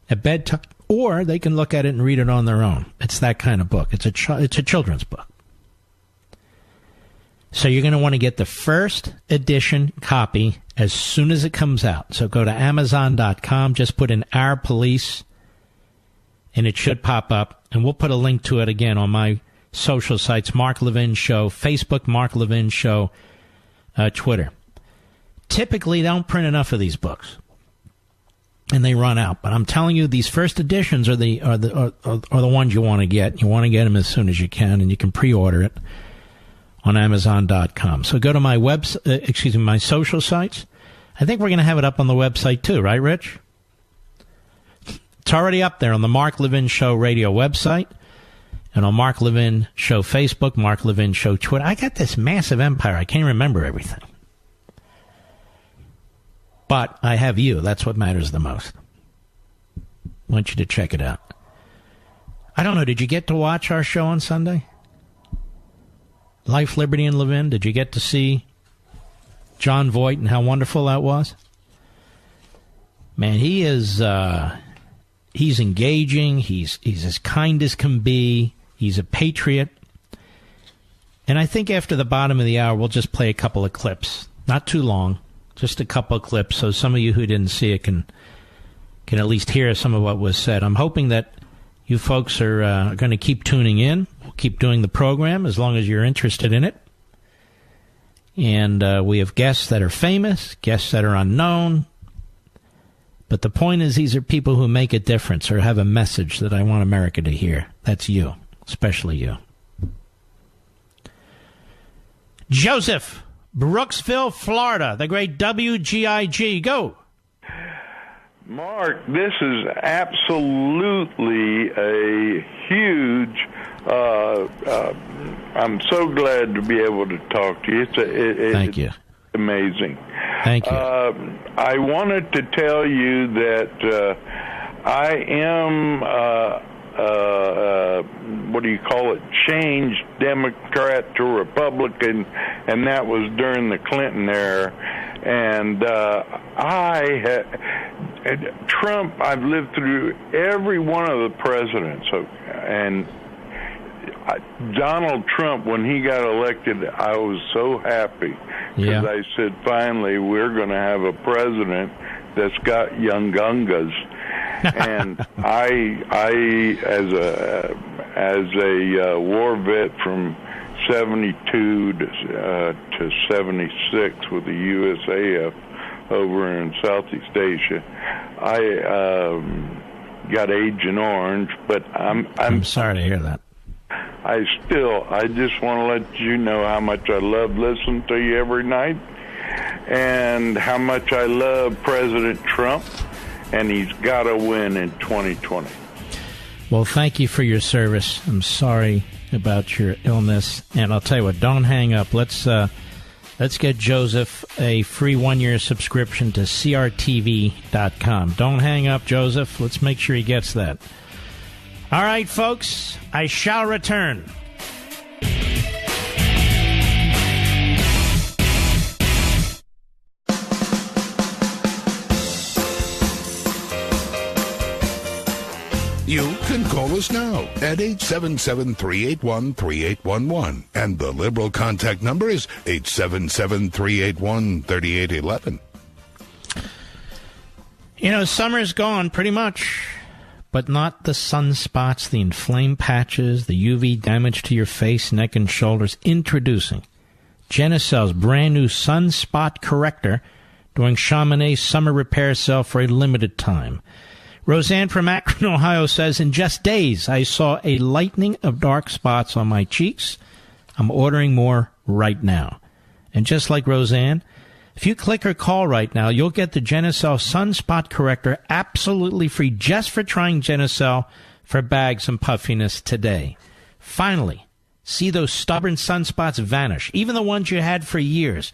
at bedtime, or they can look at it and read it on their own. It's that kind of book. It's a children's book. So you're going to want to get the first edition copy as soon as it comes out. So go to Amazon.com, just put in Our Police, and it should pop up. And we'll put a link to it again on my social sites, Mark Levin Show, Facebook, Mark Levin Show, Twitter. Typically, they don't print enough of these books, and they run out. But I'm telling you, these first editions are the ones you want to get. You want to get them as soon as you can, and you can pre-order it on Amazon.com. So go to my my social sites. I think we're going to have it up on the website too, right, Rich? It's already up there on the Mark Levin Show radio website. And on Mark Levin Show Facebook, Mark Levin Show Twitter, I got this massive empire. I can't remember everything. But I have you. That's what matters the most. I want you to check it out. I don't know, did you get to watch our show on Sunday? Life, Liberty, and Levin? Did you get to see John Voight and how wonderful that was? Man, he is, he's engaging. He's as kind as can be. He's a patriot. And I think after the bottom of the hour, we'll just play a couple of clips. Not too long, just a couple of clips, so some of you who didn't see it can at least hear some of what was said. I'm hoping that you folks are going to keep tuning in. We'll keep doing the program as long as you're interested in it. And we have guests that are famous, guests that are unknown. But the point is, these are people who make a difference or have a message that I want America to hear. That's you, especially you. Joseph, Brooksville, Florida, the great WGIG. Go. Mark, this is absolutely a huge, I'm so glad to be able to talk to you. Thank you. It's amazing. Thank you. I wanted to tell you that I am, what do you call it, changed Democrat to Republican, and that was during the Clinton era. And Trump, I've lived through every one of the presidents, and Donald Trump, when he got elected, I was so happy because I said, finally, we're going to have a president that's got young gungas. And I as a war vet from 72 to 76 with the USAF over in Southeast Asia, I got Agent Orange, but I'm sorry to hear that. I just want to let you know how much I love listening to you every night and how much I love President Trump, and he's got to win in 2020. Well, thank you for your service. I'm sorry about your illness, and I'll tell you what, don't hang up. Let's get Joseph a free 1-year subscription to crtv.com. Don't hang up, Joseph. Let's make sure he gets that. All right, folks, I shall return. You can call us now at 877-381-3811. And the Liberal contact number is 877-381-3811. You know, summer's gone pretty much, but not the sunspots, the inflamed patches, the UV damage to your face, neck, and shoulders. Introducing Genucel's brand new sunspot corrector during Chamonix's summer repair sale for a limited time. Roseanne from Akron, Ohio says, in just days, I saw a lightening of dark spots on my cheeks. I'm ordering more right now. And just like Roseanne, if you click or call right now, you'll get the Genucel Sunspot Corrector absolutely free just for trying Genucel for bags and puffiness today. Finally, see those stubborn sunspots vanish, even the ones you had for years,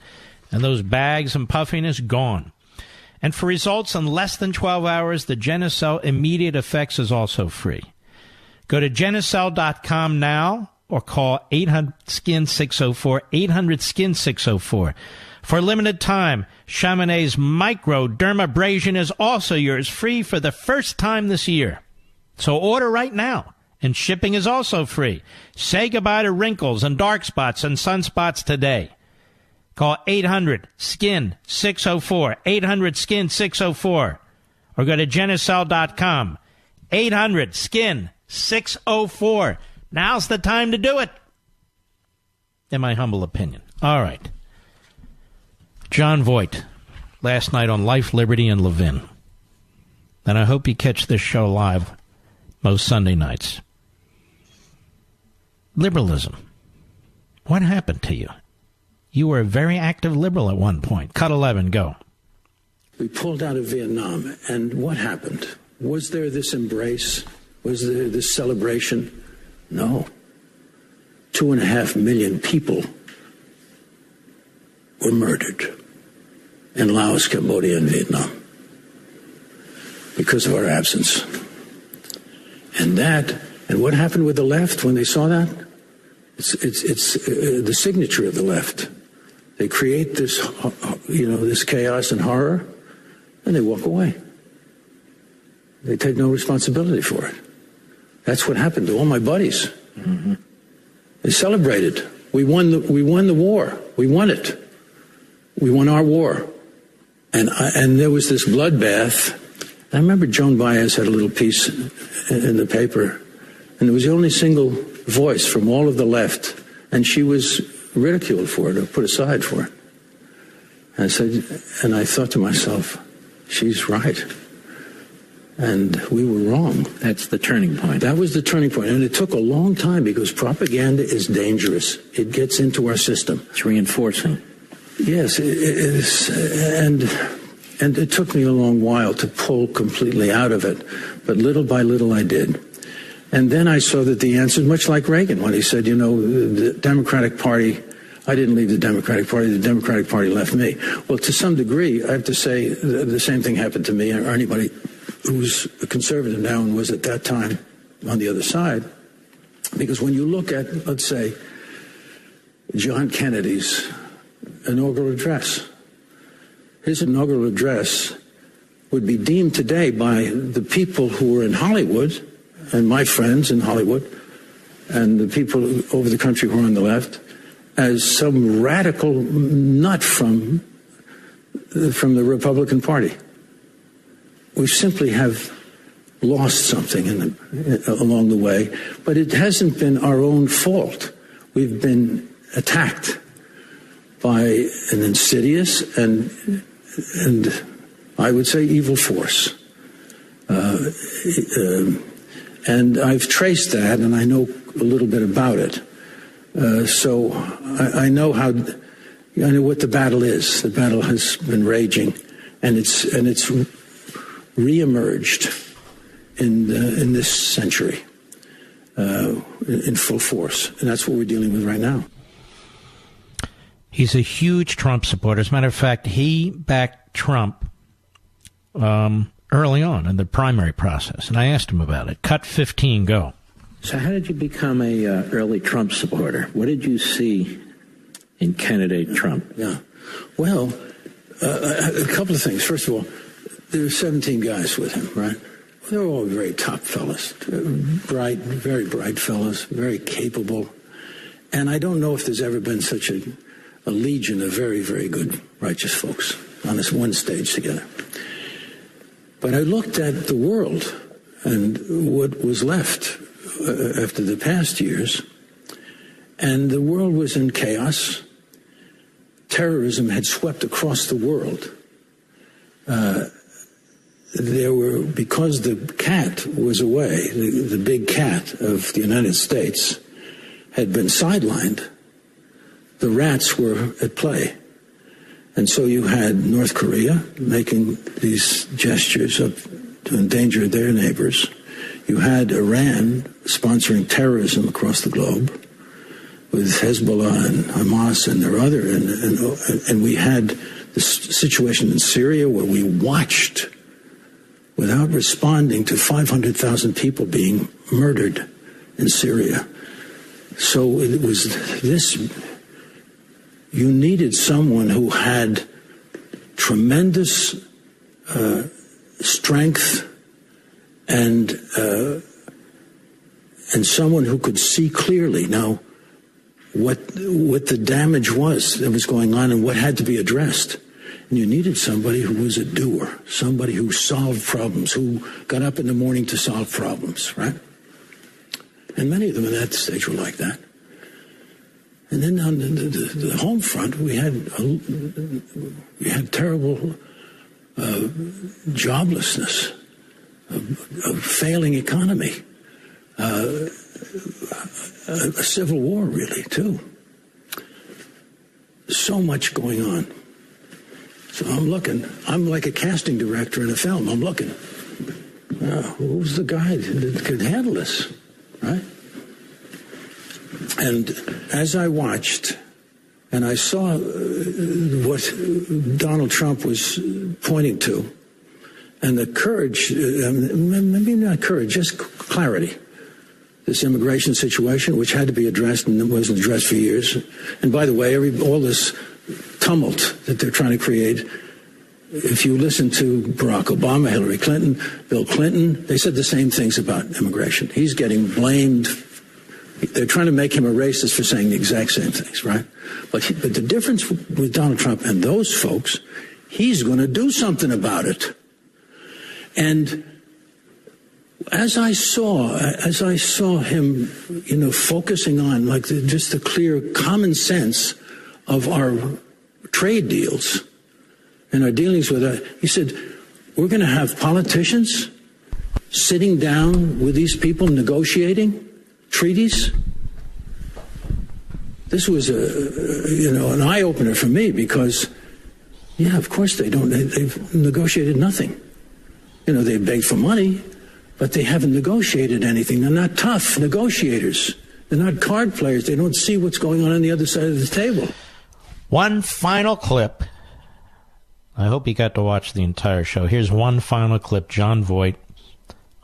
and those bags and puffiness gone. And for results in less than 12 hours, the Genucel Immediate Effects is also free. Go to Genucel.com now or call 800-SKIN-604, 800-SKIN-604. For a limited time, Chamonix's microdermabrasion is also yours, free for the first time this year. So order right now, and shipping is also free. Say goodbye to wrinkles and dark spots and sunspots today. Call 800-SKIN-604, 800-SKIN-604, or go to Genucel.com, 800-SKIN-604. Now's the time to do it, in my humble opinion. All right. John Voight, last night on Life, Liberty, and Levin. And I hope you catch this show live most Sunday nights. Liberalism. What happened to you? You were a very active liberal at one point. Cut 11, go. We pulled out of Vietnam, and what happened? Was there this embrace? Was there this celebration? No. 2.5 million people were murdered in Laos, Cambodia, and Vietnam because of our absence. And what happened with the left when they saw that? It's the signature of the left. They create this, this chaos and horror, and they walk away. They take no responsibility for it. That's what happened to all my buddies. Mm-hmm. They celebrated. We won the war. We won it. We won our war. And there was this bloodbath. I remember Joan Baez had a little piece in the paper, and it was the only single voice from all of the left, and she was ridiculed for it or put aside for it. And I thought to myself, she's right. And we were wrong. That's the turning point. That was the turning point. And it took a long time because propaganda is dangerous. It gets into our system. It's reinforcing. Yes, it is. And it took me a long while to pull completely out of it. But little by little I did. And then I saw that the answer, much like Reagan, when he said, the Democratic Party, I didn't leave the Democratic Party left me. Well, to some degree, I have to say the same thing happened to me or anybody who's a conservative now and was at that time on the other side. Because when you look at, let's say, John Kennedy's inaugural address, his inaugural address would be deemed today by the people who were in Hollywood and my friends in Hollywood and the people over the country who are on the left as some radical nut from the Republican Party. We simply have lost something along the way, but it hasn't been our own fault. We've been attacked by an insidious and I would say evil force. And I've traced that, and I know a little bit about it. So I know what the battle is. The battle has been raging, and it's reemerged in this century in full force, and that's what we're dealing with right now. He's a huge Trump supporter. As a matter of fact, he backed Trump early on in the primary process, and I asked him about it. Cut 15, go. So how did you become a early Trump supporter? What did you see in candidate Trump? Yeah. Well, a couple of things. First of all, there were 17 guys with him, right? They were all very top fellas, bright, very bright fellas, very capable. And I don't know if there's ever been such a legion of very, very good, righteous folks on this one stage together. But I looked at the world and what was left after the past years, and the world was in chaos. Terrorism had swept across the world. Because the cat was away, the big cat of the United States had been sidelined, the rats were at play. And so you had North Korea making these gestures to endanger their neighbors. You had Iran sponsoring terrorism across the globe with Hezbollah and Hamas and their other. And we had this situation in Syria where we watched without responding to 500,000 people being murdered in Syria. So it was this. You needed someone who had tremendous strength and someone who could see clearly now what the damage was that was going on and what had to be addressed. And you needed somebody who was a doer, somebody who solved problems, who got up in the morning to solve problems, right? And many of them at that stage were like that. And then on the home front, we had terrible joblessness, a failing economy, a civil war, really, too. So much going on. So I'm looking. I'm like a casting director in a film. I'm looking. Who's the guy that could handle this, right? And as I watched, and I saw what Donald Trump was pointing to, and the courage, maybe not courage, just clarity. This immigration situation, which had to be addressed and wasn't addressed for years. And by the way, all this tumult that they're trying to create, if you listen to Barack Obama, Hillary Clinton, Bill Clinton, they said the same things about immigration. He's getting blamed. They're trying to make him a racist for saying the exact same things, right? But the difference with Donald Trump and those folks, he's going to do something about it. And as I saw him, focusing on just the clear common sense of our trade deals and our dealings with it, he said, we're going to have politicians sitting down with these people negotiating treaties. This was an eye-opener for me because, of course they don't. They've negotiated nothing. They begged for money, but they haven't negotiated anything. They're not tough negotiators. They're not card players. They don't see what's going on the other side of the table. One final clip. I hope you got to watch the entire show. Here's one final clip. John Voight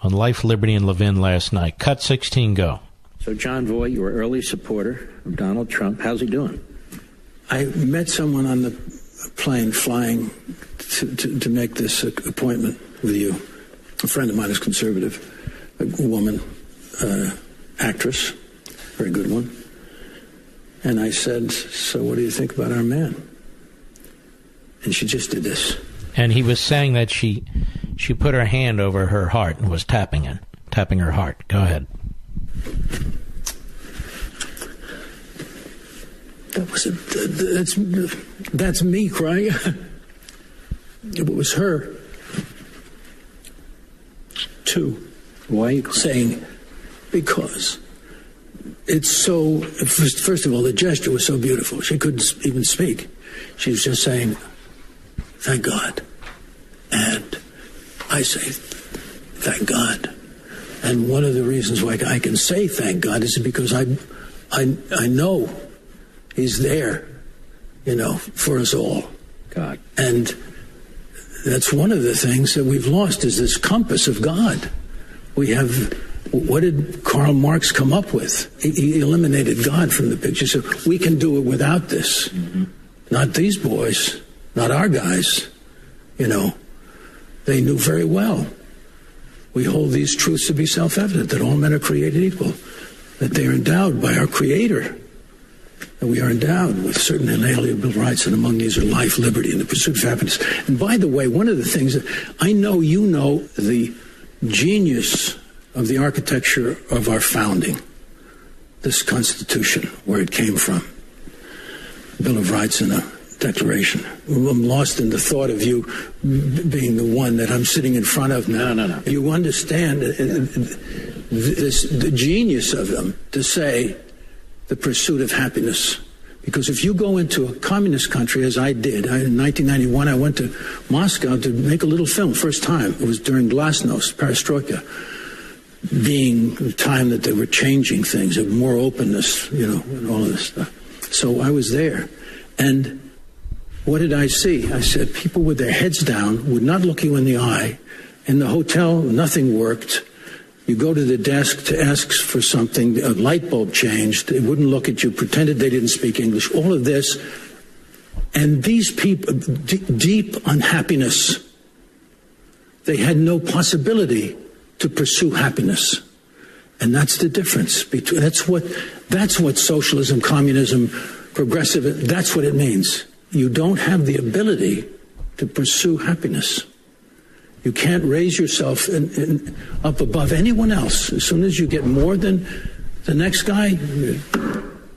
on Life, Liberty, and Levin last night. Cut 16, go. So, John Voight, you were an early supporter of Donald Trump. How's he doing? I met someone on the plane flying to make this appointment with you. A friend of mine is conservative, a woman, actress, very good one. And I said, so what do you think about our man? And she just did this. And he was saying that she put her hand over her heart and was tapping her heart. Go ahead. That's me crying. It was her too. Why? Saying, because it's so, first of all, the gesture was so beautiful. She couldn't even speak. She was just saying, thank God. And I say, thank God. And one of the reasons why I can say thank God is because I know he's there, for us all. God. And that's one of the things that we've lost is this compass of God. We have, what did Karl Marx come up with? He eliminated God from the picture. So we can do it without this. Mm-hmm. Not these boys, not our guys. They knew very well. We hold these truths to be self-evident, that all men are created equal, that they are endowed by our Creator, that we are endowed with certain inalienable rights, and among these are life, liberty, and the pursuit of happiness. And by the way, one of the things that I know the genius of the architecture of our founding, this Constitution, where it came from, Bill of Rights and a Declaration. I'm lost in the thought of you being the one that I'm sitting in front of now. No. You understand the genius of them to say the pursuit of happiness. Because if you go into a communist country, as I did, in 1991, I went to Moscow to make a little film, first time. It was during Glasnost, Perestroika, being the time that they were changing things, more openness, and all of this stuff. So I was there. And what did I see? I said people with their heads down would not look you in the eye. In the hotel, nothing worked. You go to the desk to ask for something, a light bulb changed. They wouldn't look at you, pretended they didn't speak English. All of this. And these people, deep unhappiness, they had no possibility to pursue happiness. And that's the difference. That's what socialism, communism, progressive, that's what it means. You don't have the ability to pursue happiness. You can't raise yourself up above anyone else. As soon as you get more than the next guy, you're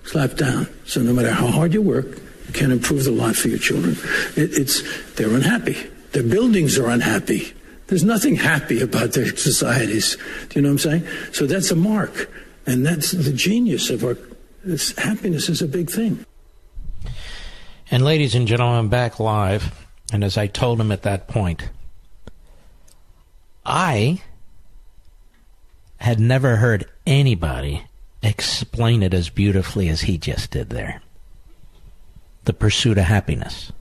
slapped down. So no matter how hard you work, you can't improve the lot for your children. They're unhappy. Their buildings are unhappy. There's nothing happy about their societies. Do you know what I'm saying? So that's a mark. And that's the genius of happiness is a big thing. And ladies and gentlemen, I'm back live. And as I told him at that point, I had never heard anybody explain it as beautifully as he just did there. The pursuit of happiness.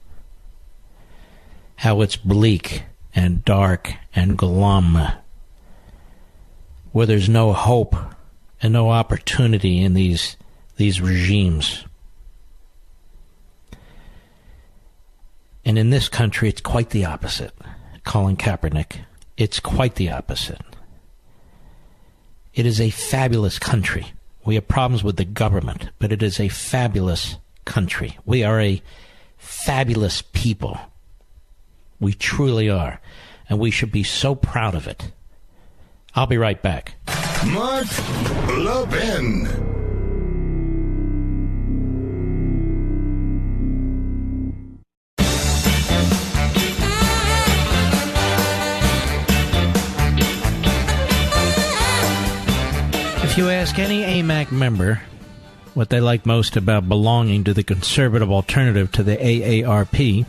How it's bleak and dark and glum, where there's no hope and no opportunity in these regimes. And in this country, it's quite the opposite. Colin Kaepernick, it's quite the opposite. It is a fabulous country. We have problems with the government, but it is a fabulous country. We are a fabulous people. We truly are. And we should be so proud of it. I'll be right back. Mark Levin. If you ask any AMAC member what they like most about belonging to the conservative alternative to the AARP,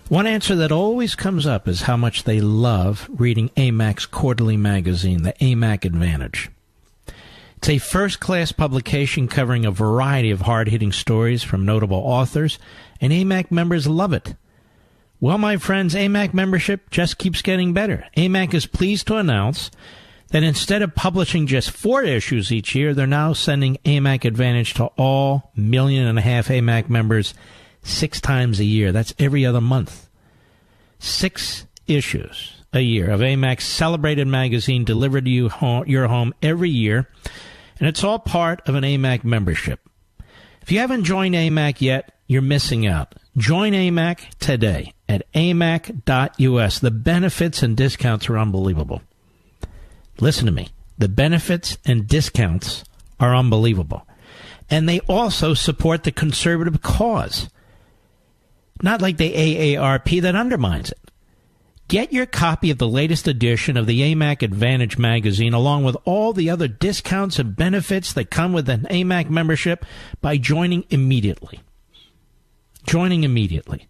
one answer that always comes up is how much they love reading AMAC's quarterly magazine, the AMAC Advantage. It's a first-class publication covering a variety of hard-hitting stories from notable authors, and AMAC members love it. Well, my friends, AMAC membership just keeps getting better. AMAC is pleased to announce that instead of publishing just 4 issues each year, they're now sending AMAC Advantage to all 1.5 million AMAC members 6 times a year. That's every other month. 6 issues a year of AMAC's celebrated magazine delivered to your home every year, and it's all part of an AMAC membership. If you haven't joined AMAC yet, you're missing out. Join AMAC today at amac.us. The benefits and discounts are unbelievable. Listen to me. The benefits and discounts are unbelievable. And they also support the conservative cause. Not like the AARP that undermines it. Get your copy of the latest edition of the AMAC Advantage magazine along with all the other discounts and benefits that come with an AMAC membership by joining immediately. Joining immediately.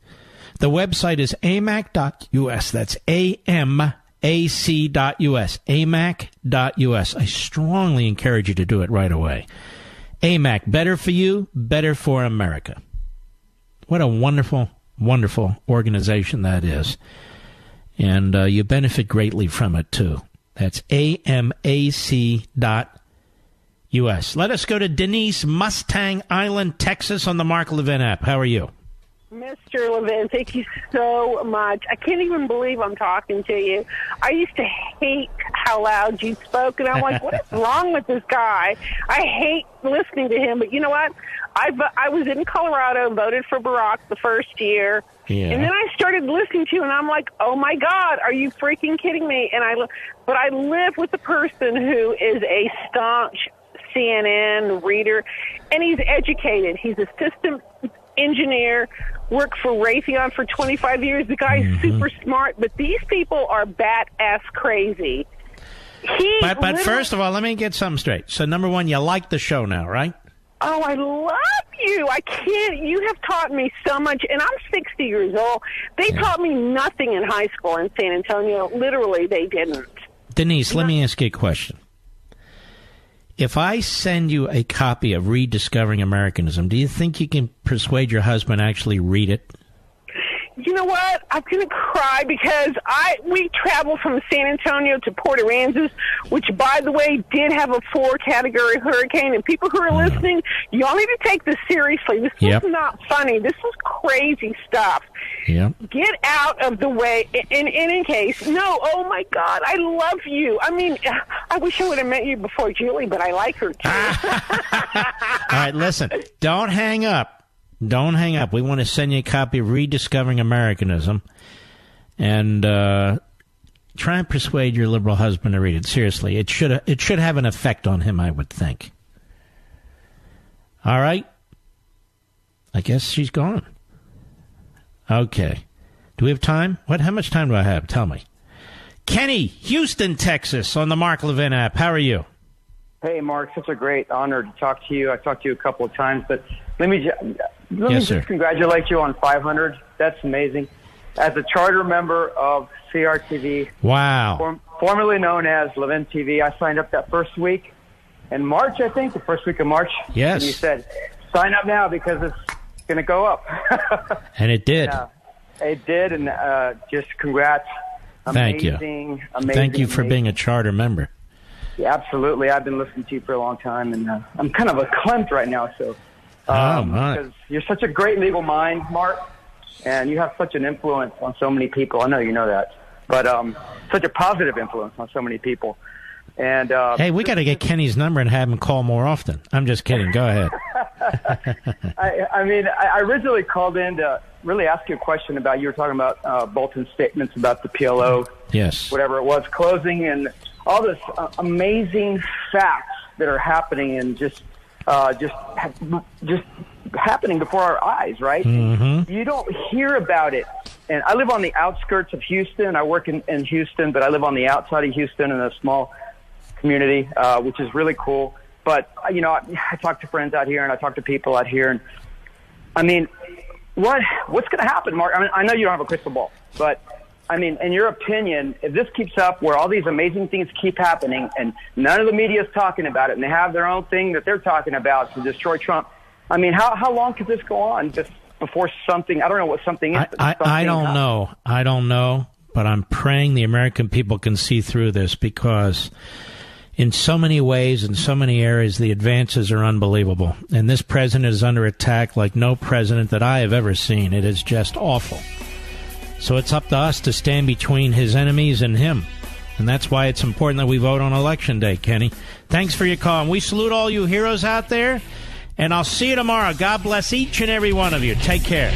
The website is amac.us. That's amac.us. amac.us. I strongly encourage you to do it right away. AMAC, better for you, better for America. What a wonderful, wonderful organization that is. And you benefit greatly from it, too. That's amac.us. Let us go to Denise, Mustang Island, Texas, on the Mark Levin app. How are you? Mr. Levin, thank you so much. I can't even believe I'm talking to you. I used to hate how loud you spoke, and I'm like, what is wrong with this guy? I hate listening to him, but you know what? I was in Colorado, voted for Barack the first year, and then I started listening to you, and I'm like, oh, my God, are you freaking kidding me? But I live with a person who is a staunch CNN reader, and he's educated. He's a system engineer, worked for Raytheon for 25 years. The guy's super smart, but these people are bat-ass crazy. But first of all, let me get something straight. So, number one, you like the show now, right? Oh, I love you. I can't. You have taught me so much, and I'm 60 years old. They taught me nothing in high school in San Antonio. Literally, they didn't. Denise, let me ask you a question. If I send you a copy of Rediscovering Americanism, do you think you can persuade your husband to actually read it? You know what? I'm going to cry because we traveled from San Antonio to Port Aransas, which, by the way, did have a 4-category hurricane. And people who are listening, you all need to take this seriously. This is not funny. This is crazy stuff. Get out of the way. In any case, no, oh, my God, I love you. I mean, I wish I would have met you before Julie, but I like her, too. All right, listen, don't hang up. Don't hang up. We want to send you a copy of Rediscovering Americanism. And try and persuade your liberal husband to read it. Seriously, it should have an effect on him, I would think. All right? I guess she's gone. Okay. Do we have time? How much time do I have? Tell me. Kenny, Houston, Texas, on the Mark Levin app. How are you? Hey, Mark. Such a great honor to talk to you. I've talked to you a couple of times, but let me just congratulate you on 500. That's amazing. As a charter member of CRTV, wow, formerly known as Levin TV, I signed up that first week, in March, I think, the first week of March. Yes. And you said, sign up now because it's going to go up. And it did. It did, and just congrats. Thank you. Amazing. Thank you for being a charter member. Yeah, absolutely. I've been listening to you for a long time, and I'm kind of verklempt right now. So, because you're such a great legal mind, Mark, and you have such an influence on so many people. I know you know that, but such a positive influence on so many people. And hey, we got to get Kenny's number and have him call more often. I'm just kidding. Go ahead. I mean, I originally called in to really ask you a question about, you were talking about Bolton's statements about the PLO, yes, whatever it was, closing, and all this amazing facts that are happening and just happening before our eyes, right? Mm-hmm. You don't hear about it. And I live on the outskirts of Houston. I work in Houston, but I live on the outside of Houston in a small community, which is really cool. But, you know, I talk to friends out here and I talk to people out here. And I mean, what's going to happen, Mark? I mean, I know you don't have a crystal ball, but I mean, in your opinion, if this keeps up where all these amazing things keep happening and none of the media is talking about it and they have their own thing that they're talking about to destroy Trump, I mean, how long could this go on before something, I don't know what something is. I don't know. I don't know, but I'm praying the American people can see through this, because in so many ways, in so many areas, the advances are unbelievable. And this president is under attack like no president that I have ever seen. It is just awful. So it's up to us to stand between his enemies and him. And that's why it's important that we vote on Election Day, Kenny. Thanks for your call. And we salute all you heroes out there. And I'll see you tomorrow. God bless each and every one of you. Take care.